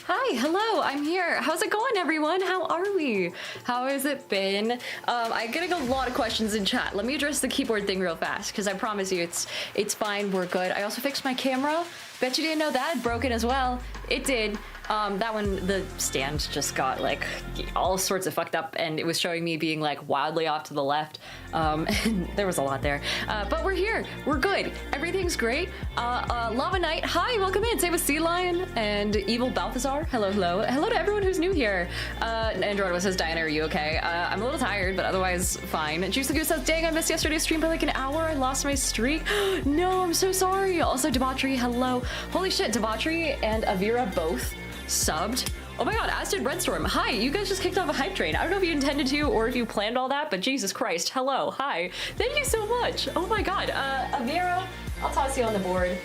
Hi, hello, I'm here. How's it going, everyone? How are we? How has it been? I'm getting a lot of questions in chat. Let me address the keyboard thing real fast, because I promise you it's fine, we're good. I also fixed my camera. Bet you didn't know that had broken as well. It did. That one, the stand just got like all sorts of fucked up and it was showing me being like wildly off to the left. And there was a lot there. But we're here, we're good. Everything's great. Lava Knight, hi, welcome in. Same with Sea Lion and Evil Balthazar. Hello, hello. Hello to everyone who's new here. Android says, Diana, are you okay? I'm a little tired, but otherwise fine. Juice the Goose says, dang, I missed yesterday's stream by like an hour. I lost my streak. No, I'm so sorry. Also, Debauchery, hello. Holy shit, Debauchery and Avira both subbed. Oh my god, as did Redstorm. Hi, you guys just kicked off a hype train. I don't know if you intended to or if you planned all that, but Jesus Christ, hello, hi. Thank you so much. Oh my god, Avira, I'll toss you on the board.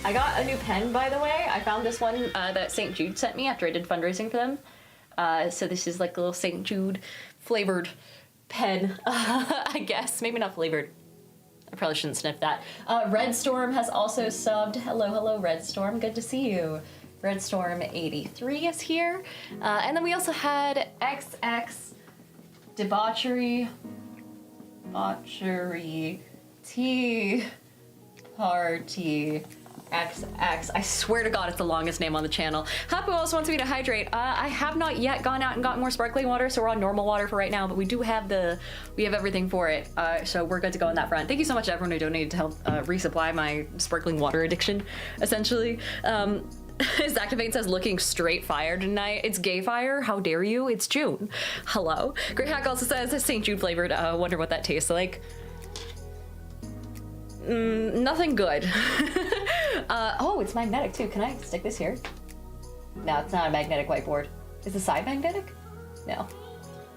I got a new pen, by the way. I found this one that St. Jude sent me after I did fundraising for them. So this is like a little St. Jude flavored pen, I guess. Maybe not flavored. I probably shouldn't sniff that. Redstorm has also subbed. Hello, hello, Redstorm. Good to see you. Redstorm 83 is here. And then we also had XX Debauchery Tea Party XX. I swear to God, it's the longest name on the channel. Hapu also wants me to hydrate. I have not yet gone out and gotten more sparkling water, so we're on normal water for right now, but we do have we have everything for it. So we're good to go on that front. Thank you so much to everyone who donated to help resupply my sparkling water addiction, essentially. Zactivate says, looking straight fire tonight. It's gay fire, how dare you? It's June. Hello. Great Hack also says, St. Jude flavored, wonder what that tastes like. Nothing good. Oh, it's magnetic too. Can I stick this here? No, it's not a magnetic whiteboard. Is the side magnetic? No.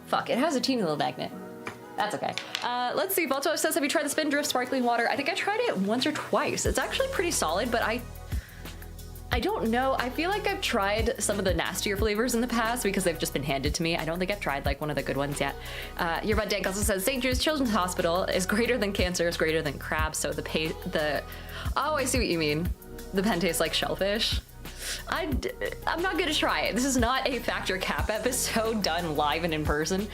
Fuck, it has a teeny little magnet. That's okay. Let's see, Balto says, have you tried the Spindrift sparkling water? I think I tried it once or twice. It's actually pretty solid, but I don't know. I feel like I've tried some of the nastier flavors in the past because they've just been handed to me. I don't think I've tried like one of the good ones yet. Your Bud Dank also says, St. Jude's Children's Hospital is greater than cancer, is greater than crab, so oh, I see what you mean. The pen tastes like shellfish. I'm not gonna try it. This is not a Factor Cap episode done live and in person.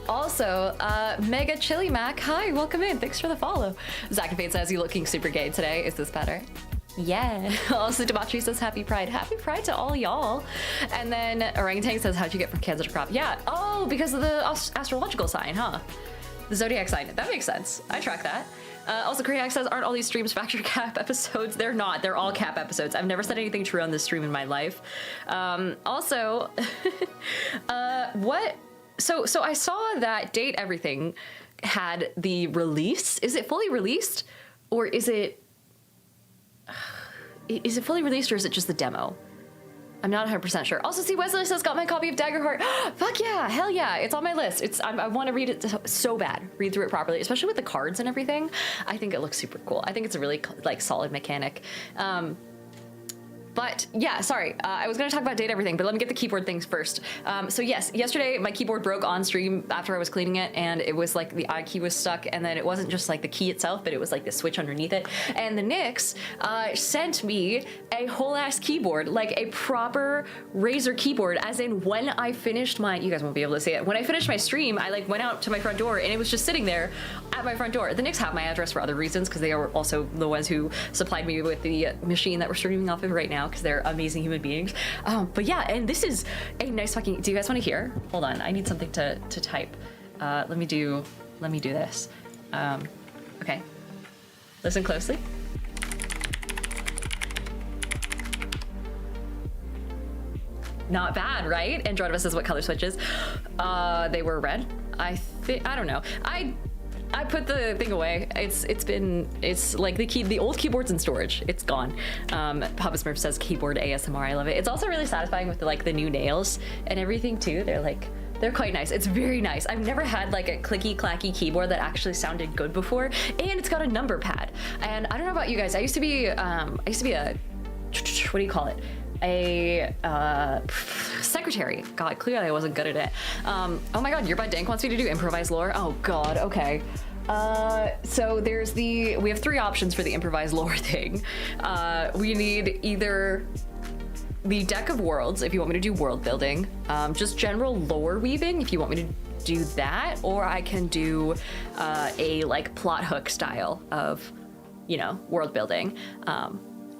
Also, Mega Chili Mac, hi, welcome in. Thanks for the follow. Zacapade says, you looking super gay today. Is this better? Yeah. Also, Debauchery says, happy Pride. Happy Pride to all y'all. And then Orangutan says, how'd you get from Cancer to crop? Yeah. Oh, because of the astrological sign, huh? The zodiac sign. That makes sense. I track that. Also, Kriak says, aren't all these streams Factor Cap episodes? They're not. They're all Cap episodes. I've never said anything true on this stream in my life. Also, what? So I saw that Date Everything had the release. Is it fully released? Or is it fully released or is it just the demo? I'm not 100% sure. Also, see, Wesley says, got my copy of Daggerheart. Fuck yeah, hell yeah, it's on my list. I want to read it so bad, read through it properly, especially with the cards and everything. I think it looks super cool. I think it's a really like solid mechanic. But yeah, sorry, I was gonna talk about Date Everything, but let me get the keyboard things first. So yes, yesterday my keyboard broke on stream after I was cleaning it, and it was like the I key was stuck, and then it wasn't just like the key itself, but it was like the switch underneath it. And the Nix sent me a whole ass keyboard, like a proper Razer keyboard, as in when I finished you guys won't be able to see it. When I finished my stream, I like went out to my front door and it was just sitting there at my front door. The Nix have my address for other reasons, because they are also the ones who supplied me with the machine that we're streaming off of right now, because they're amazing human beings. But yeah, and this is a nice fucking, do you guys want to hear? Hold on, I need something to type. Let me do this. Okay, listen closely. Not bad, right? Android says, what color switches? They were red. I don't know. I put the thing away. It's like the old keyboard's in storage. It's gone. Papa Smurf says keyboard ASMR. I love it. It's also really satisfying with the new nails and everything too. They're quite nice. It's very nice. I've never had like a clicky clacky keyboard that actually sounded good before, and it's got a number pad. And I don't know about you guys. I used to be a, what do you call it? A secretary. God, clearly I wasn't good at it. Oh my God, your bud Dank wants me to do improvised lore. Oh God, okay. So we have 3 options for the improvised lore thing. We need either the deck of worlds, if you want me to do world building, just general lore weaving, if you want me to do that, or I can do a like plot hook style of, you know, world building.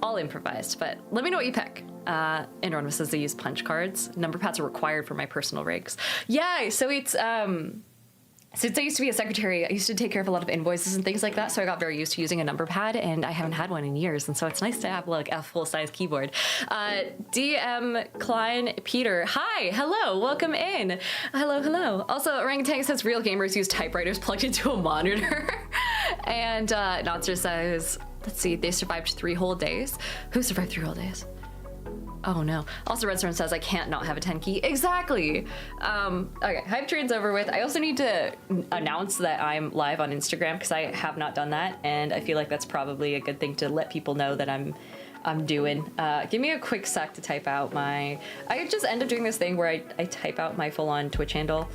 All improvised, but let me know what you pick. Anonymous says they use punch cards. Number pads are required for my personal rigs. Yeah, so it's since I used to be a secretary, I used to take care of a lot of invoices and things like that, so I got very used to using a number pad, and I haven't had one in years, and so it's nice to have like a full-size keyboard. DM Klein Peter, hi, hello, welcome in. Hello, hello. Also, Orangutan says real gamers use typewriters plugged into a monitor. And Notzer says, let's see, they survived 3 whole days. Who survived 3 whole days? Oh no. Also, Redstone says I can't not have a 10 key. Exactly. Okay, hype train's over with. I also need to announce that I'm live on Instagram because I have not done that, and I feel like that's probably a good thing to let people know that I'm doing. Give me a quick sec to type out my. I just end up doing this thing where I type out my full-on Twitch handle.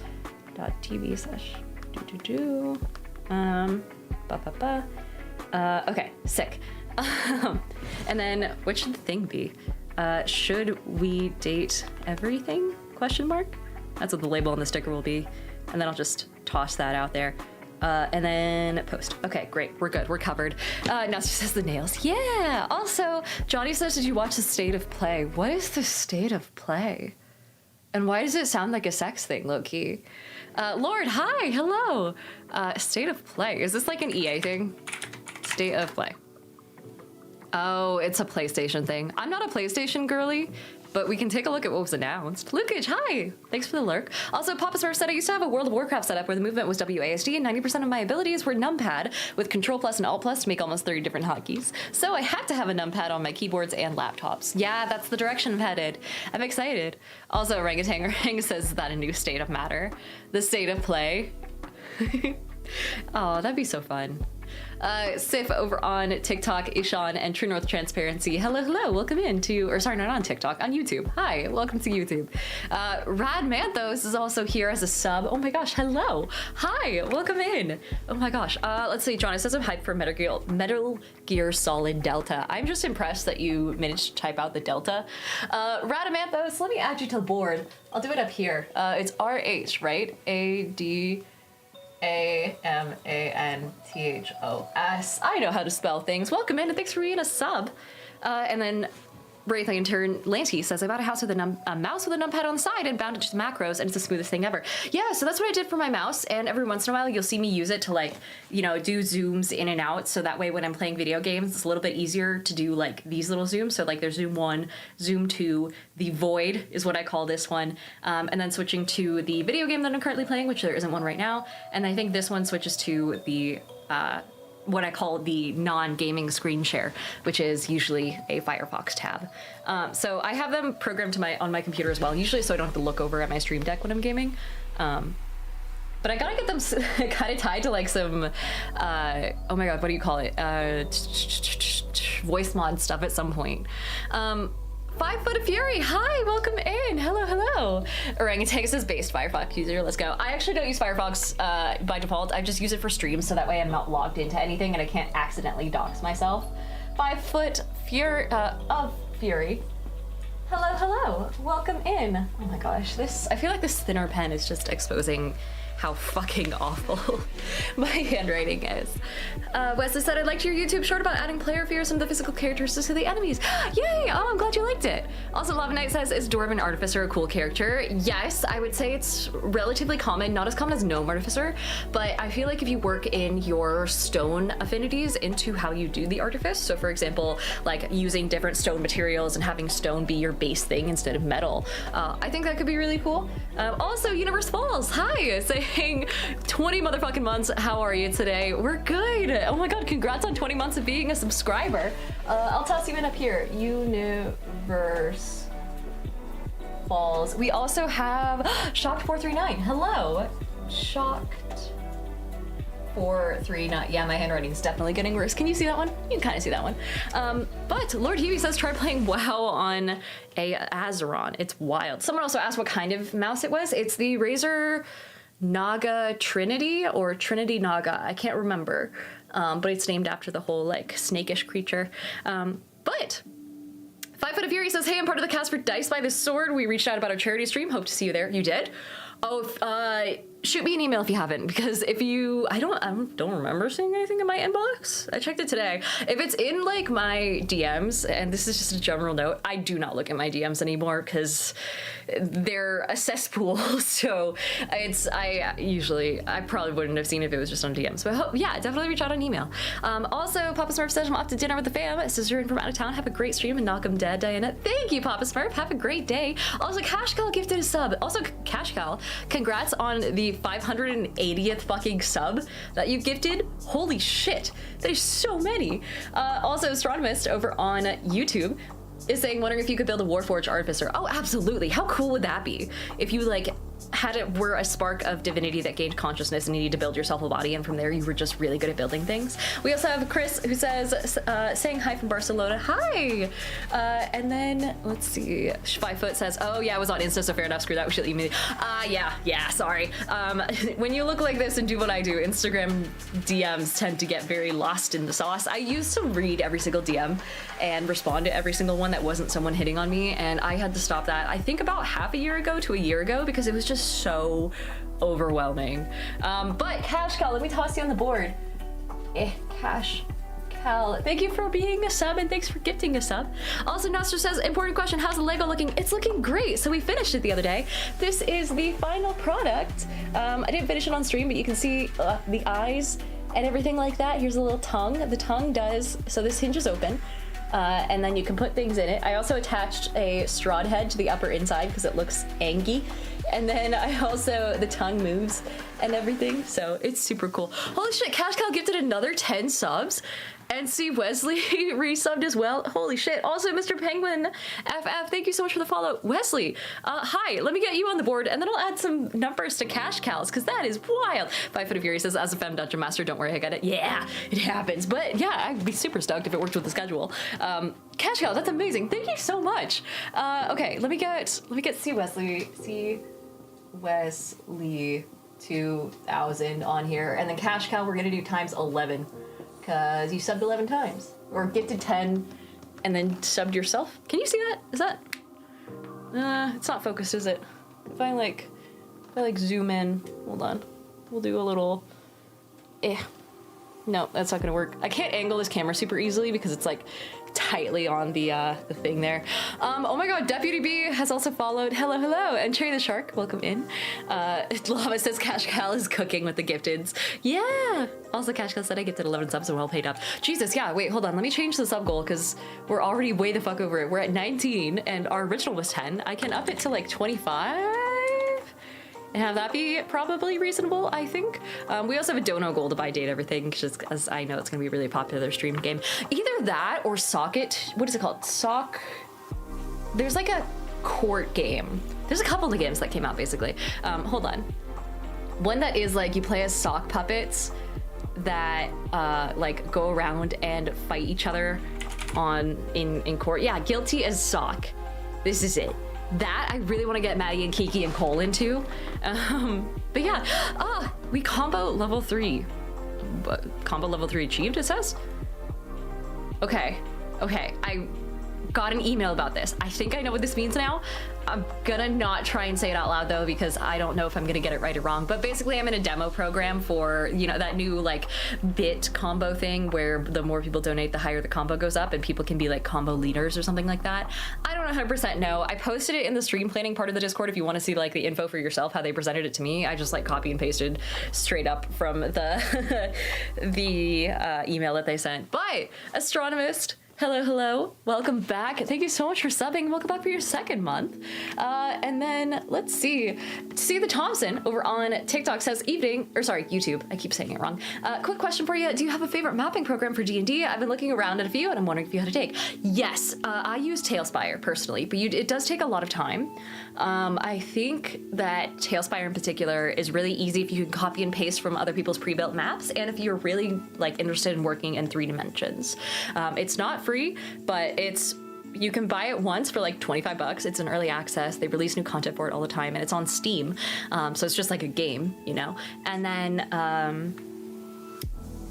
.tv/ okay, sick. And then what should the thing be? Should we date everything? Question mark? That's what the label on the sticker will be. And then I'll just toss that out there. And then post. Okay, great. We're good. We're covered. Now she says the nails. Yeah. Also, Johnny says, did you watch The State of Play? What is the state of play? And why does it sound like a sex thing, low-key? Lord, hi. Hello. State of Play. Is this like an EA thing? State of Play. Oh, it's a PlayStation thing. I'm not a PlayStation girly, but we can take a look at what was announced. Lukage, hi! Thanks for the lurk. Also, Papa Smurf said I used to have a World of Warcraft setup where the movement was WASD and 90% of my abilities were numpad with Control plus and Alt plus to make almost 30 different hotkeys. So I had to have a numpad on my keyboards and laptops. Yeah, that's the direction I'm headed. I'm excited. Also, Orangutan says, is that a new state of matter? The state of play? Oh, that'd be so fun. Sif over on TikTok, Ishan, and True North Transparency. Hello, hello, welcome in to, or sorry, not on TikTok, on YouTube. Hi, welcome to YouTube. Rad Manthos is also here as a sub. Oh my gosh, hello. Hi, welcome in. Oh my gosh. Let's see, John, it says I'm hyped for Metal Gear Solid Delta. I'm just impressed that you managed to type out the Delta. Radamanthos, let me add you to the board. I'll do it up here. It's RH, right? ADAMANTHOS. I know how to spell things. Welcome in and thanks for being a sub. And then Wraith Lantern Lanty says, I bought a house with a mouse with a numpad on the side and bound it to the macros, and it's the smoothest thing ever. Yeah, so that's what I did for my mouse, and every once in a while you'll see me use it to, like, you know, do zooms in and out, so that way when I'm playing video games, it's a little bit easier to do, like, these little zooms. So, like, there's zoom 1, zoom 2, the void is what I call this one, and then switching to the video game that I'm currently playing, which there isn't one right now, and I think this one switches to the, what I call the non-gaming screen share, which is usually a Firefox tab. So I have them programmed to on my computer as well, usually so I don't have to look over at my Stream Deck when I'm gaming. But I gotta get them kind of tied to like some, oh my god, what do you call it? Voice mod stuff at some point. 5 Foot of Fury, hi, welcome in. Hello, hello. Orangutan says based Firefox user, let's go. I actually don't use Firefox by default. I just use it for streams so that way I'm not logged into anything and I can't accidentally dox myself. 5 Foot Fury of Fury. Hello, hello, welcome in. Oh my gosh, I feel like this thinner pen is just exposing how fucking awful my handwriting is. Wesley said, I liked your YouTube short about adding player fears and the physical characteristics of the enemies. Yay! Oh, I'm glad you liked it. Also, Lava Knight says, is Dwarven Artificer a cool character? Yes, I would say it's relatively common, not as common as Gnome Artificer, but I feel like if you work in your stone affinities into how you do the Artifice, so for example, like using different stone materials and having stone be your base thing instead of metal, I think that could be really cool. Also, Universe Falls, hi! Saying 20 motherfucking months, how are you today? We're good! Oh my god, congrats on 20 months of being a subscriber. I'll toss you in up here. Universe Falls. We also have Shocked439. Hello! Shocked 439. Yeah, my handwriting's definitely getting worse. Can you see that one? You can kind of see that one. But Lord Huey says try playing WoW on a Azeron. It's wild. Someone also asked what kind of mouse it was. It's the Razer Naga Trinity or Trinity Naga. I can't remember. But it's named after the whole like snakish creature. But 5 Foot of Fury says, hey, I'm part of the cast for Dice by the Sword. We reached out about our charity stream. Hope to see you there. You did? Oh, shoot me an email if you haven't, because if you, I don't remember seeing anything in my inbox. I checked it today. If it's in like my DMs, and this is just a general note, I do not look at my DMs anymore because they're a cesspool. So I probably wouldn't have seen if it was just on DMs. But yeah, definitely reach out on email. Also, Papa Smurf says, I'm off to dinner with the fam. Sister in from out of town. Have a great stream and knock 'em dead, Diana. Thank you, Papa Smurf. Have a great day. Also, Cashcal gifted a sub. Also, Cashcal, congrats on the 580th fucking sub that you gifted. Holy shit, there's so many. Also, Astronomist over on YouTube is saying, wondering if you could build a Warforged Artificer. Oh, absolutely. How cool would that be if you like had it were a spark of divinity that gained consciousness and you need to build yourself a body, and from there you were just really good at building things. We also have Chris who says, saying hi from Barcelona. Hi! And then, let's see, 5 Foot says, oh yeah, I was on Insta, so fair enough, screw that, we should leave me. Yeah, sorry. When you look like this and do what I do, Instagram DMs tend to get very lost in the sauce. I used to read every single DM and respond to every single one that wasn't someone hitting on me, and I had to stop that, I think about half a year ago to a year ago, because it was just so overwhelming. But Cash Cal, let me toss you on the board. Cash Cal, thank you for being a sub, and thanks for gifting a sub. Also, Nostra says, important question, how's the Lego looking? It's looking great. So we finished it the other day. This is the final product. I didn't finish it on stream, but you can see the eyes and everything like that. Here's a little tongue. The tongue does, so this hinges open. And then you can put things in it. I also attached a Strahd head to the upper inside because it looks angy. And then the tongue moves and everything, so it's super cool. Holy shit, Cash Cow gifted another 10 subs. And see Wesley resubbed as well. Holy shit. Also, Mr. Penguin FF, thank you so much for the follow. Wesley, hi, let me get you on the board, and then I'll add some numbers to Cash Cows, because that is wild. 5 Foot of Fury says, as a Femme Dungeon Master, don't worry, I got it. Yeah, it happens. But yeah, I'd be super stoked if it worked with the schedule. Cash Cow, that's amazing. Thank you so much. Okay, let me get C Wesley 2000 on here, and then Cash Cow we're gonna do times 11. Because you subbed 11 times. Or gifted 10 and then subbed yourself. Can you see that? Is that? It's not focused, is it? If I zoom in, hold on. We'll do a little, No, that's not gonna work. I can't angle this camera super easily because it's like tightly on the thing there. Oh my god, Deputy B has also followed. Hello, and Cherry the Shark, welcome in. Lava says Cash Cal is cooking with the gifteds. Yeah! Also, Cash Cal said I gifted 11 subs and well paid up. Jesus, yeah, wait, hold on, let me change the sub goal because we're already way the fuck over it. We're at 19 and our original was 10. I can up it to like 25? And have that be probably reasonable, I think. We also have a dono goal to buy data everything, just as I know it's gonna be a really popular streamed game. Either that or Socket, what is it called? There's like a court game. There's a couple of games that came out basically. Hold on. One that is like you play as sock puppets that like go around and fight each other in court. Yeah, Guilty as Sock. This is it. That I really want to get Maddie and Kiki and Cole into. But yeah, we combo level 3. Combo level 3 achieved, it says? Okay, I got an email about this. I think I know what this means now. I'm gonna not try and say it out loud though, because I don't know if I'm gonna get it right or wrong. But basically I'm in a demo program for, you know, that new like bit combo thing where the more people donate, the higher the combo goes up and people can be like combo leaders or something like that. I don't 100% know. I posted it in the stream planning part of the Discord if you want to see like the info for yourself, how they presented it to me. I just like copy and pasted straight up from the email that they sent. But Astronomist, hello, welcome back. Thank you so much for subbing. Welcome back for your second month. And then let's see. The Thompson over on TikTok says YouTube. I keep saying it wrong. Quick question for you. Do you have a favorite mapping program for D&D? I've been looking around at a few and I'm wondering if you had a take. Yes, I use Tailspire personally, but it does take a lot of time. I think that Tailspire in particular is really easy if you can copy and paste from other people's pre-built maps, and if you're really like interested in working in 3 dimensions. It's not free, but you can buy it once for like $25. It's an early access. They release new content for it all the time, and it's on Steam. So it's just like a game, you know? And then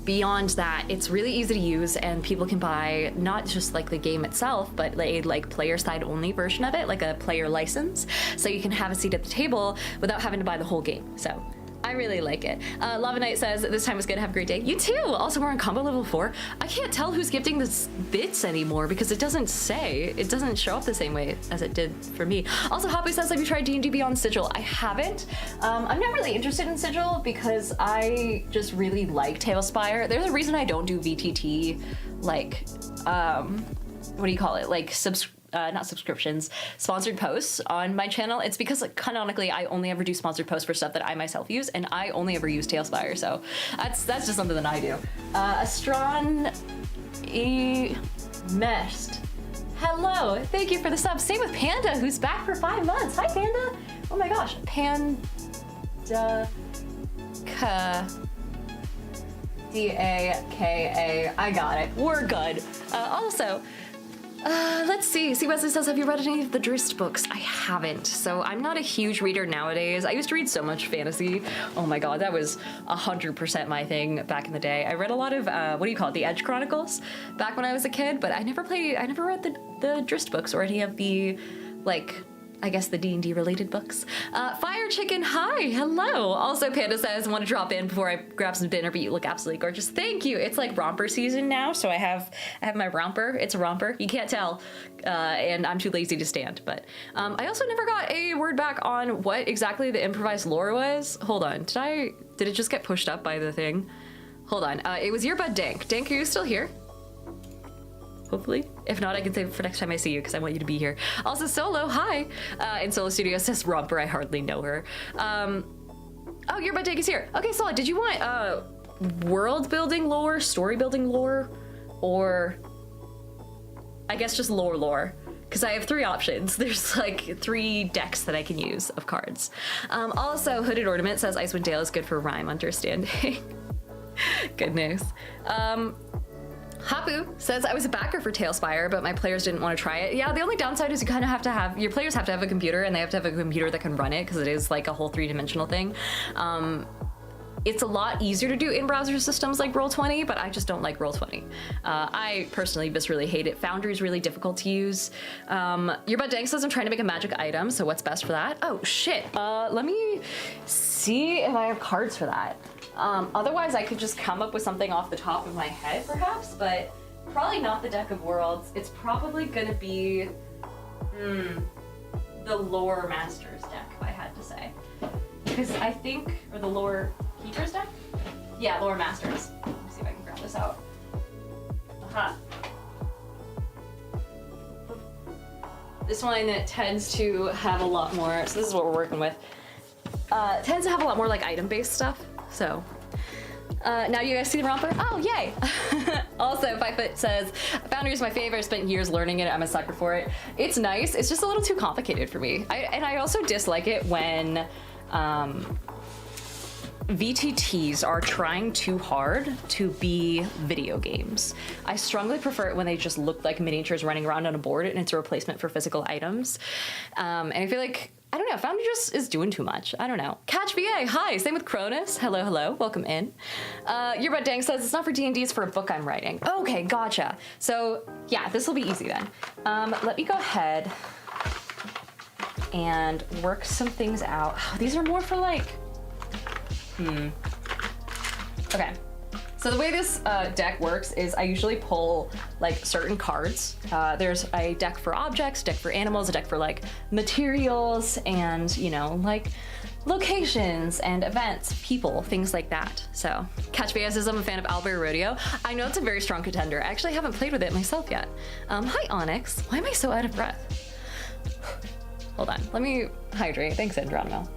beyond that, it's really easy to use, and people can buy not just like the game itself, but a like player side only version of it, like a player license, so you can have a seat at the table without having to buy the whole game. So I really like it. Lava Knight says, this time was good, have a great day. You too! Also, we're on combo level 4. I can't tell who's gifting the bits anymore because it doesn't show up the same way as it did for me. Also, Hoppy says, have you tried D&D Beyond Sigil? I haven't. I'm not really interested in Sigil because I just really like Tailspire. There's a reason I don't do VTT, like, what do you call it? Like, not subscriptions, sponsored posts on my channel. It's because like, canonically I only ever do sponsored posts for stuff that I myself use, and I only ever use Tailspire, so that's just something that I do. Astron E Meshed. Hello, thank you for the sub. Same with Panda, who's back for 5 months. Hi Panda. Oh my gosh, Panda D-A-K-A. I got it. We're good. Also, let's see. See, Wesley says, have you read any of the Drizzt books? I haven't. So I'm not a huge reader nowadays. I used to read so much fantasy. Oh my god, that was 100% my thing back in the day. I read a lot of, what do you call it? The Edge Chronicles back when I was a kid, but I never read the Drizzt books or any of the, like, I guess the D&D related books. Fire Chicken, hi, hello. Also, Panda says, want to drop in before I grab some dinner, but you look absolutely gorgeous. Thank you. It's like romper season now, so I have my romper. It's a romper. You can't tell, and I'm too lazy to stand. But I also never got a word back on what exactly the improvised lore was. Hold on, did it just get pushed up by the thing? Hold on, it was Earbud Dank. Dank, are you still here? Hopefully. If not, I can save it for next time I see you because I want you to be here. Also, Solo, hi! And Solo Studio says, romper, I hardly know her. Oh, your Dank is here. Okay, Solo, did you want world building lore, story building lore, or I guess just lore? Because I have 3 options. There's like 3 decks that I can use of cards. Also, Hooded Ornament says Icewind Dale is good for rhyme understanding. Goodness. Hapu says, I was a backer for Tailspire, but my players didn't want to try it. Yeah, the only downside is you kind of have to have, your players have to have a computer, and they have to have a computer that can run it, because it is like a whole 3-dimensional thing. It's a lot easier to do in browser systems like Roll20, but I just don't like Roll20. I personally just really hate it. Foundry is really difficult to use. Your Bud Dank says I'm trying to make a magic item, so what's best for that? Oh, shit. Let me see if I have cards for that. Otherwise, I could just come up with something off the top of my head, perhaps, but probably not the Deck of Worlds. It's probably gonna be, the Lore Masters deck, if I had to say. Because I think, or the Lore Keepers deck? Yeah, Lore Masters. Let me see if I can grab this out. Aha. This one tends to have a lot more, so this is what we're working with. Tends to have a lot more like item-based stuff. So, now you guys see the romper? Oh, yay! Also, 5 Foot says, Foundry is my favorite, I spent years learning it, I'm a sucker for it. It's nice, it's just a little too complicated for me. And I also dislike it when VTTs are trying too hard to be video games. I strongly prefer it when they just look like miniatures running around on a board and it's a replacement for physical items. And I feel like, I don't know, Foundry just is doing too much. I don't know. Catch VA, hi, same with Cronus. Hello, hello, welcome in. Your Bud Dang says, it's not for D&D, it's for a book I'm writing. Okay, gotcha. So yeah, this will be easy then. Let me go ahead and work some things out. These are more for like, okay. So the way this deck works is I usually pull like certain cards. There's a deck for objects, deck for animals, a deck for like materials and, you know, like locations and events, people, things like that. So Catch VS says I'm a fan of Owlbear Rodeo. I know it's a very strong contender. I actually haven't played with it myself yet. Hi Onyx, why am I so out of breath? Hold on, let me hydrate. Thanks, Andronimo.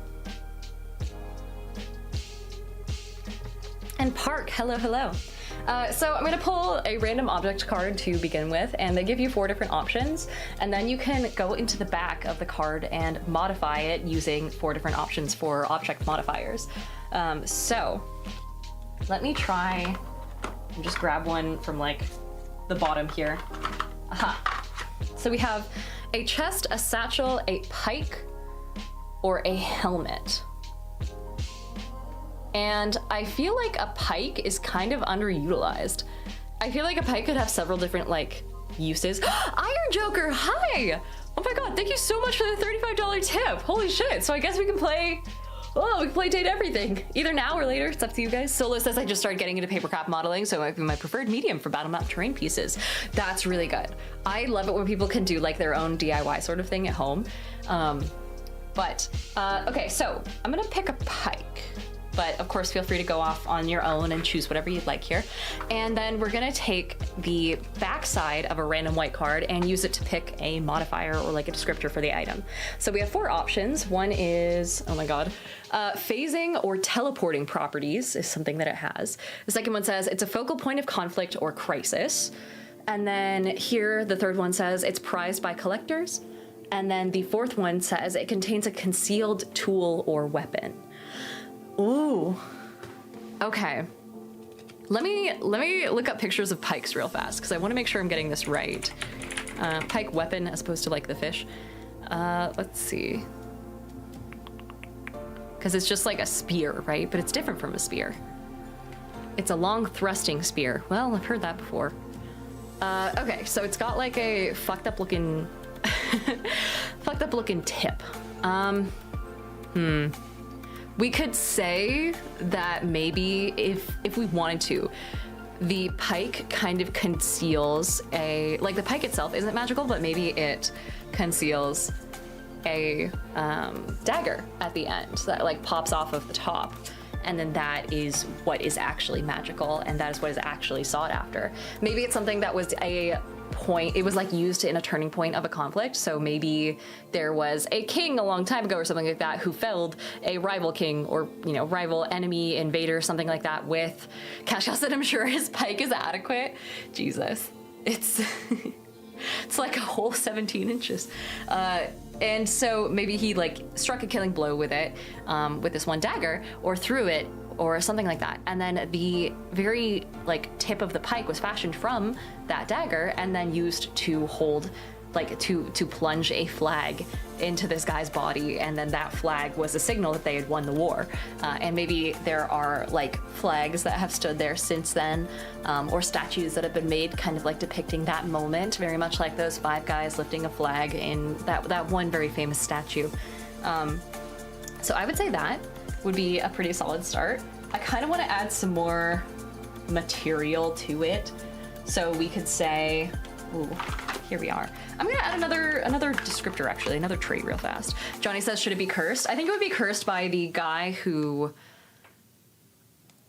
And Park, hello, hello. So I'm gonna pull a random object card to begin with, and they give you 4 different options, and then you can go into the back of the card and modify it using 4 different options for object modifiers. So let me try and just grab one from like the bottom here. Aha. So we have a chest, a satchel, a pike, or a helmet. And I feel like a pike is kind of underutilized. I feel like a pike could have several different like uses. Iron Joker, hi! Oh my god, thank you so much for the $35 tip. Holy shit. So I guess we can play, we can play Date Everything. Either now or later, it's up to you guys. Solo says I just started getting into papercraft modeling, so it might be my preferred medium for battle map terrain pieces. That's really good. I love it when people can do like their own DIY sort of thing at home. Okay, so I'm gonna pick a pike. But of course, feel free to go off on your own and choose whatever you'd like here. And then we're gonna take the backside of a random white card and use it to pick a modifier or like a descriptor for the item. So we have 4 options. One is, oh my god, phasing or teleporting properties is something that it has. The second one says it's a focal point of conflict or crisis. And then here, the third one says it's prized by collectors. And then the fourth one says it contains a concealed tool or weapon. Ooh, okay. Let me look up pictures of pikes real fast because I want to make sure I'm getting this right. Pike weapon as opposed to like the fish. Let's see. Because it's just like a spear, right? But it's different from a spear. It's a long thrusting spear. Well, I've heard that before. Okay, so it's got like a fucked up looking tip. We could say that maybe if we wanted to, the pike kind of conceals like the pike itself isn't magical, but maybe it conceals a dagger at the end that like pops off of the top. And then that is what is actually magical, and that is what is actually sought after. Maybe it's something that was a point, it was like used in a turning point of a conflict. So maybe there was a king a long time ago or something like that who felled a rival king or, you know, rival enemy invader, something like that with Cash said, I'm sure his pike is adequate. Jesus, it's it's like a whole 17 inches. And so maybe he like struck a killing blow with it, with this one dagger, or threw it, or something like that. And then the very like tip of the pike was fashioned from that dagger and then used to hold, like to plunge a flag into this guy's body. And then that flag was a signal that they had won the war. And maybe there are like flags that have stood there since then, or statues that have been made kind of like depicting that moment, very much like those 5 guys lifting a flag in that one very famous statue. So I would say that would be a pretty solid start. I kind of want to add some more material to it. So we could say, ooh, here we are. I'm gonna add another descriptor, actually, another trait real fast. Johnny says, should it be cursed? I think it would be cursed by the guy who,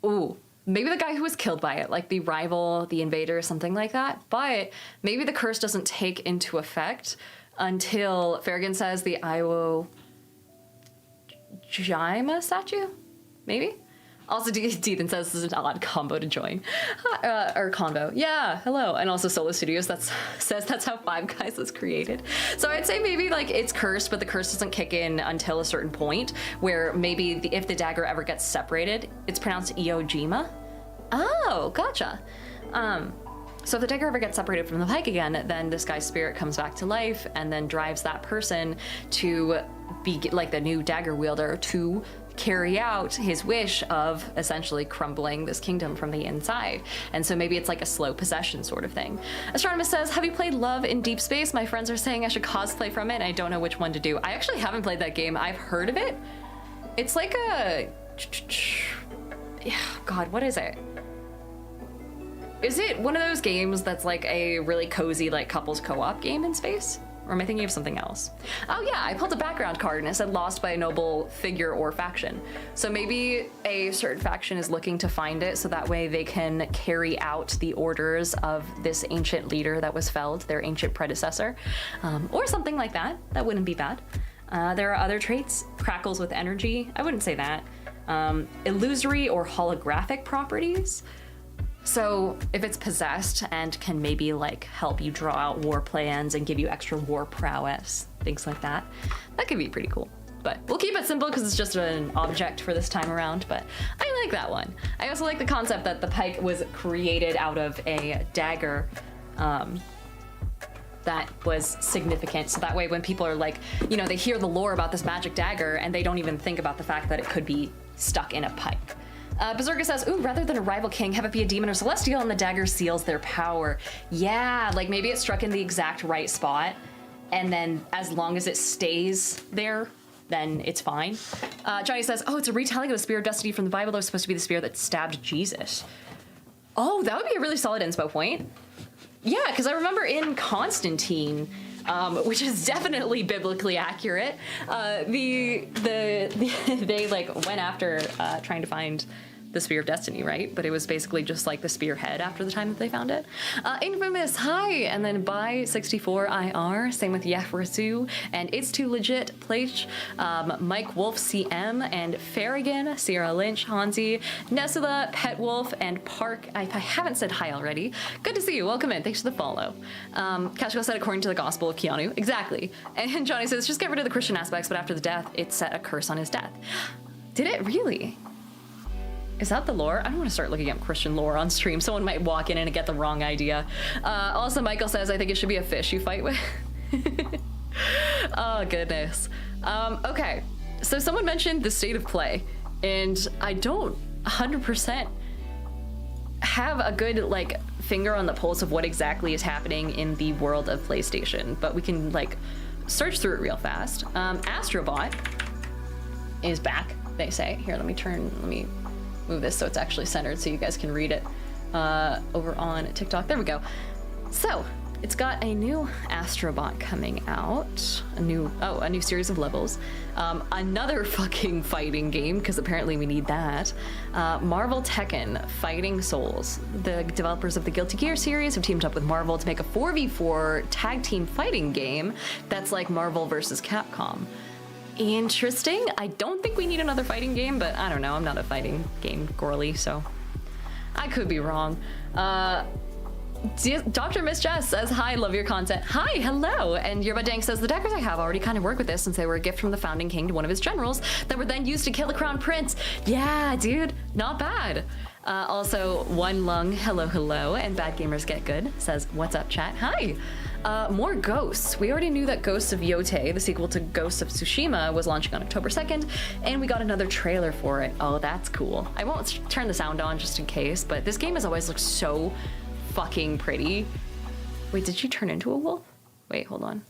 ooh, maybe the guy who was killed by it, like the rival, the invader, something like that. But maybe the curse doesn't take into effect until Farragon says the Iwo Jima statue, maybe? Also, Deethan says this is an odd combo to join. Or combo. Yeah, hello. And also Solo Studios says that's how 5 Guys was created. So I'd say maybe like it's cursed, but the curse doesn't kick in until a certain point where maybe if the dagger ever gets separated, it's pronounced Iwo Jima. Oh, gotcha. So if the dagger ever gets separated from the pike again, then this guy's spirit comes back to life and then drives that person to be like the new dagger wielder to carry out his wish of essentially crumbling this kingdom from the inside. And so maybe it's like a slow possession sort of thing. Astronomus says, have you played Love in Deep Space? My friends are saying I should cosplay from it and I don't know which one to do. I actually haven't played that game. I've heard of it. It's like a, God, what is it? Is it one of those games that's like a really cozy like couples co-op game in space? Or am I thinking of something else? Oh yeah, I pulled a background card and it said lost by a noble figure or faction. So maybe a certain faction is looking to find it so that way they can carry out the orders of this ancient leader that was felled, their ancient predecessor, or something like that. That wouldn't be bad. There are other traits, crackles with energy. I wouldn't say that. Illusory or holographic properties. So if it's possessed and can maybe like help you draw out war plans and give you extra war prowess, things like that, that could be pretty cool. But we'll keep it simple because it's just an object for this time around, but I like that one. I also like the concept that the pike was created out of a dagger that was significant. So that way when people are like, you know, they hear the lore about this magic dagger and they don't even think about the fact that it could be stuck in a pike. Berserker says, ooh, rather than a rival king, have it be a demon or celestial and the dagger seals their power. Yeah, like maybe it's struck in the exact right spot, and then as long as it stays there, then it's fine. Johnny says, oh, it's a retelling of the Spear of Destiny from the Bible that was supposed to be the spear that stabbed Jesus. Oh, that would be a really solid inspo point. Yeah, because I remember in Constantine, which is definitely biblically accurate, they like went after trying to find the Spear of Destiny, right? But it was basically just like the spearhead after the time that they found it. Infamous, hi! And then by 64IR, same with Yafrasu, and It's Too Legit, Plage, Mike Wolf CM, and Farragon, Sierra Lynch, Hansi, Nesula, Pet Wolf, and Park. I haven't said hi already. Good to see you, welcome in, thanks for the follow. Kashko said according to the Gospel of Keanu, exactly. And Johnny says, just get rid of the Christian aspects, but after the death, it set a curse on his death. Did it really? Is that the lore? I don't want to start looking up Christian lore on stream. Someone might walk in and get the wrong idea. Also, Michael says, I think it should be a fish you fight with. Oh, goodness. Okay, so someone mentioned the state of play, and I don't 100% have a good, like, finger on the pulse of what exactly is happening in the world of PlayStation, but we can, like, search through it real fast. Astrobot is back, they say. Here, let me move this so it's actually centered so you guys can read it over on TikTok. There we go. So it's got a new Astrobot coming out, a new series of levels, another fucking fighting game because apparently we need that. Marvel Tekken Fighting Souls, the developers of the Guilty Gear series have teamed up with Marvel to make a 4v4 tag team fighting game that's like Marvel versus Capcom. Interesting. I don't think we need another fighting game, but I don't know. I'm not a fighting game girly, so I could be wrong. Dr. Miss Jess says, hi, love your content. Hi, hello. And Yerba Dank says, the daggers I have already kind of work with this since they were a gift from the founding king to one of his generals that were then used to kill the crown prince. Yeah, dude, not bad. Also, One Lung, hello, and Bad Gamers Get Good says, what's up, chat? Hi. More Ghosts. We already knew that Ghosts of Yote, the sequel to Ghosts of Tsushima, was launching on October 2nd, and we got another trailer for it. Oh, that's cool. I won't turn the sound on just in case, but this game has always looked so fucking pretty. Wait, did she turn into a wolf? Wait, hold on.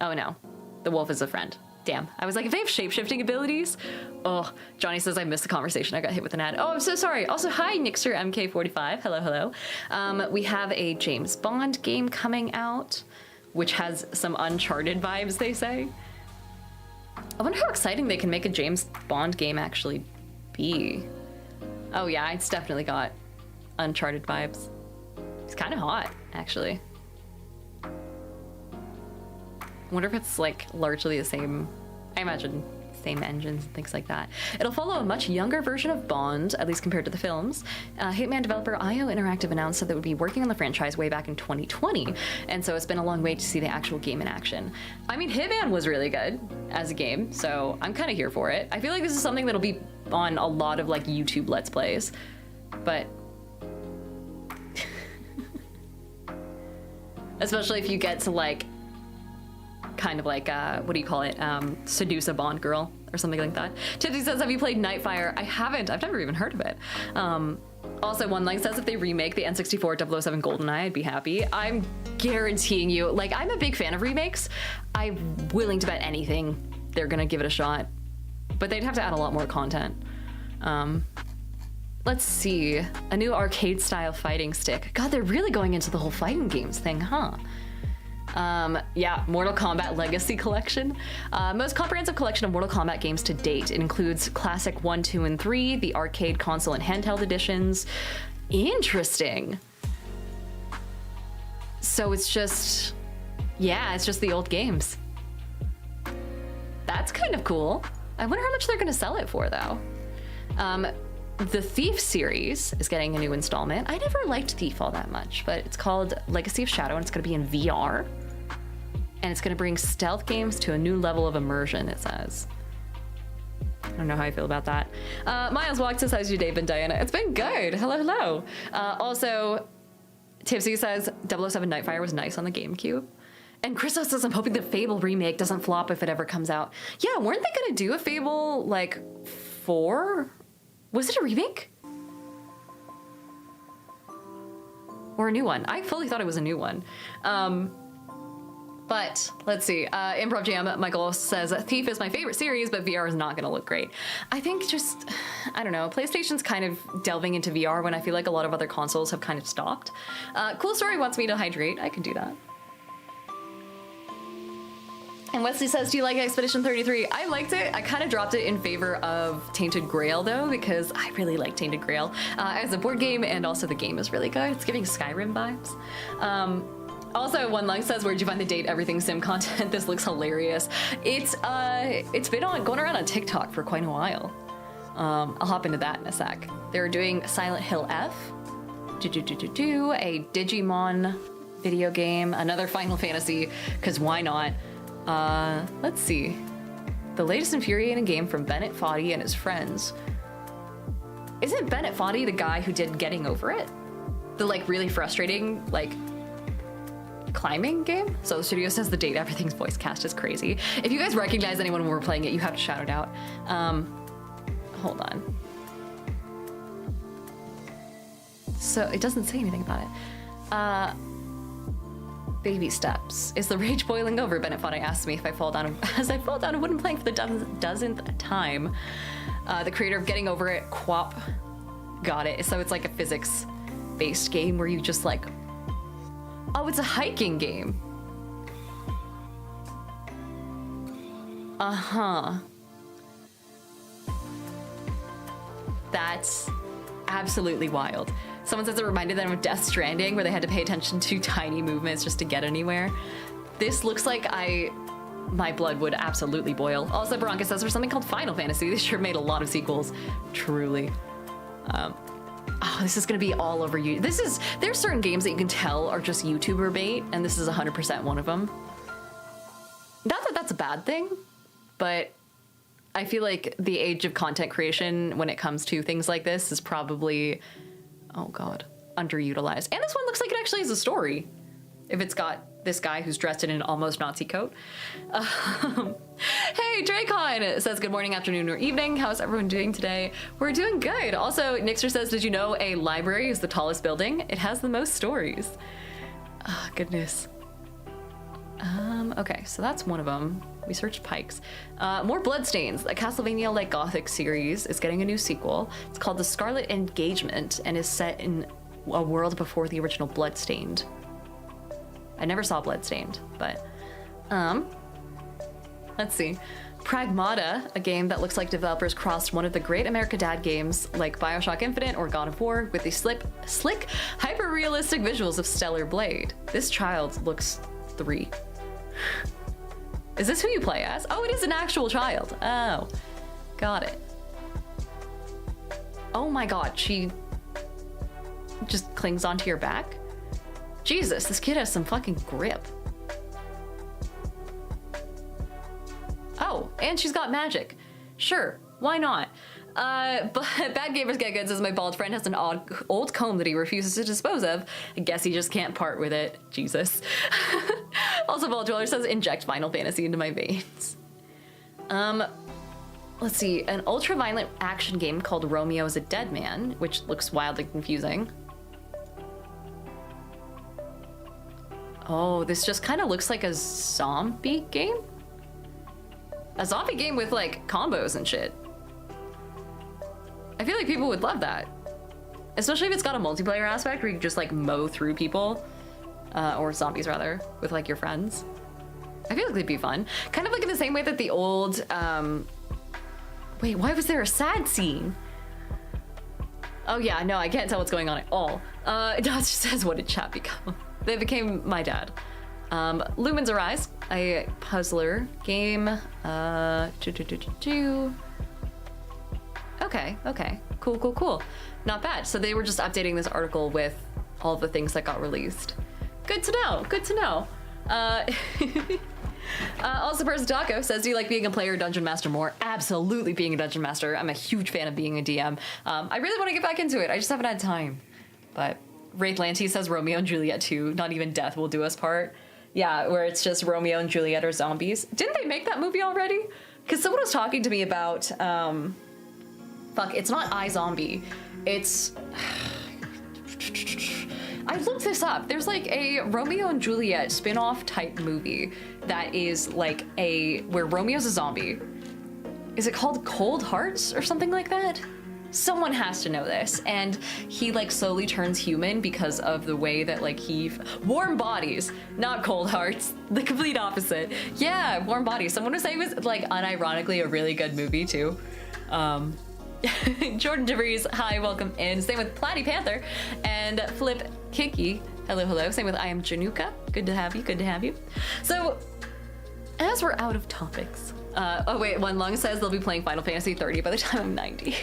Oh no, the wolf is a friend. Damn, I was like, if they have shape-shifting abilities? Oh, Johnny says I missed the conversation. I got hit with an ad. Oh, I'm so sorry. Also, hi, Nixer MK45. Hello. We have a James Bond game coming out, which has some Uncharted vibes, they say. I wonder how exciting they can make a James Bond game actually be. Oh yeah, it's definitely got Uncharted vibes. It's kind of hot, actually. I wonder if it's like largely the same, I imagine same engines and things like that. It'll follow a much younger version of Bond, at least compared to the films. Hitman developer IO Interactive announced that they would be working on the franchise way back in 2020, and so it's been a long wait to see the actual game in action. I mean, Hitman was really good as a game, so I'm kind of here for it. I feel like this is something that'll be on a lot of like YouTube Let's Plays, but especially if you get to like kind of like, what do you call it? Seduce a Bond girl or something like that. Tipsy says, have you played Nightfire? I haven't. I've never even heard of it. Also, One Line says, if they remake the N64 007 GoldenEye, I'd be happy. I'm guaranteeing you, like, I'm a big fan of remakes. I'm willing to bet anything they're gonna give it a shot. But they'd have to add a lot more content. Let's see. A new arcade-style fighting stick. God, they're really going into the whole fighting games thing, huh? Yeah, Mortal Kombat Legacy Collection. Most comprehensive collection of Mortal Kombat games to date. It includes Classic 1, 2, and 3, the arcade, console, and handheld editions. Interesting. So it's just, yeah, it's just the old games. That's kind of cool. I wonder how much they're gonna sell it for, though. The Thief series is getting a new installment. I never liked Thief all that much, but it's called Legacy of Shadow, and it's gonna be in VR. And it's gonna bring stealth games to a new level of immersion, it says. I don't know how I feel about that. Miles Walk says, how's your day been, Diana? It's been good, hello. Also, Tipsy says, 007 Nightfire was nice on the GameCube. And Christos says, I'm hoping the Fable remake doesn't flop if it ever comes out. Yeah, weren't they gonna do a Fable, like, 4? Was it a remake? Or a new one? I fully thought it was a new one. But let's see. Improv Jam, Michael says, Thief is my favorite series, but VR is not going to look great. I think just, I don't know, PlayStation's kind of delving into VR when I feel like a lot of other consoles have kind of stopped. Cool Story wants me to hydrate. I can do that. And Wesley says, do you like Expedition 33? I liked it. I kind of dropped it in favor of Tainted Grail, though, because I really like Tainted Grail as a board game, and also the game is really good. It's giving Skyrim vibes. Also, One Lung says, where'd you find the date everything sim content? This looks hilarious. It's been going around on TikTok for quite a while. I'll hop into that in a sec. They're doing Silent Hill F, a Digimon video game, another Final Fantasy, because why not? Let's see. The latest infuriating game from Bennett Foddy and his friends. Isn't Bennett Foddy the guy who did Getting Over It? The, like, really frustrating, like, climbing game? So the studio says the date everything's voice cast is crazy. If you guys recognize anyone when we're playing it, you have to shout it out. Hold on. So it doesn't say anything about it. Baby steps. Is the rage boiling over? Bennett Foddy asked me if I fall down as I fall down a wooden plank for the dozenth time. The creator of Getting Over It, Quap, got it. So it's like a physics-based game where you just like, oh, it's a hiking game. Uh-huh. That's absolutely wild. Someone says it reminded them of Death Stranding, where they had to pay attention to tiny movements just to get anywhere. This looks like my blood would absolutely boil. Also, Baranka says there's something called Final Fantasy. They sure made a lot of sequels, truly. Oh, this is gonna be all over you. There's certain games that you can tell are just YouTuber bait, and this is 100% one of them. Not that that's a bad thing, but I feel like the age of content creation when it comes to things like this is probably, oh god, underutilized. And this one looks like it actually has a story. If it's got this guy who's dressed in an almost Nazi coat. Hey, Dracon says good morning, afternoon, or evening. How's everyone doing today? We're doing good. Also, Nixter says, did you know a library is the tallest building? It has the most stories. Ah, goodness. Okay, so that's one of them. We searched Pikes. More Bloodstains. A Castlevania-like Gothic series is getting a new sequel. It's called The Scarlet Engagement and is set in a world before the original Bloodstained. I never saw Bloodstained, but let's see. Pragmata, a game that looks like developers crossed one of the great America Dad games like BioShock Infinite or God of War with the slick, hyper-realistic visuals of Stellar Blade. This child looks 3. Is this who you play as? Oh, it is an actual child. Oh, got it. Oh my god, she just clings onto your back? Jesus, this kid has some fucking grip. Oh, and she's got magic. Sure, why not? But Bad Gamers Get Good says my bald friend has an old comb that he refuses to dispose of. I guess he just can't part with it. Jesus. Also, Bald Dweller says inject Final Fantasy into my veins. Let's see, an ultra-violent action game called Romeo is a Dead Man, which looks wildly confusing. Oh, this just kind of looks like a zombie game? A zombie game with, like, combos and shit. I feel like people would love that. Especially if it's got a multiplayer aspect where you can just, like, mow through people. Or zombies, rather, with, like, your friends. I feel like they'd be fun. Kind of like in the same way that the old, Wait, why was there a sad scene? Oh yeah, no, I can't tell what's going on at all. It just says, what did chat become? They became my dad. Lumens Arise, a puzzler game. Okay, cool. Not bad. So they were just updating this article with all the things that got released. Good to know. Also, Person Taco says, do you like being a player or dungeon master more? Absolutely being a dungeon master. I'm a huge fan of being a DM. I really want to get back into it. I just haven't had time. But Wraith Lanty says Romeo and Juliet 2, not even death will do us part. Yeah, where it's just Romeo and Juliet are zombies. Didn't they make that movie already? Because someone was talking to me about, fuck, it's not iZombie. It's... I looked this up. There's like a Romeo and Juliet spin-off type movie that is like where Romeo's a zombie. Is it called Cold Hearts or something like that? Someone has to know this. And he like slowly turns human because of the way that like Warm Bodies, not Cold Hearts, the complete opposite. Yeah, Warm Bodies. Someone was saying it was like unironically a really good movie too. Jordan DeVries, hi, welcome in. Same with Platy Panther and Flip Kiki. Hello, hello. Same with I am Januka. Good to have you, good to have you. So, as we're out of topics, oh wait, One Lung says they'll be playing Final Fantasy 30 by the time I'm 90.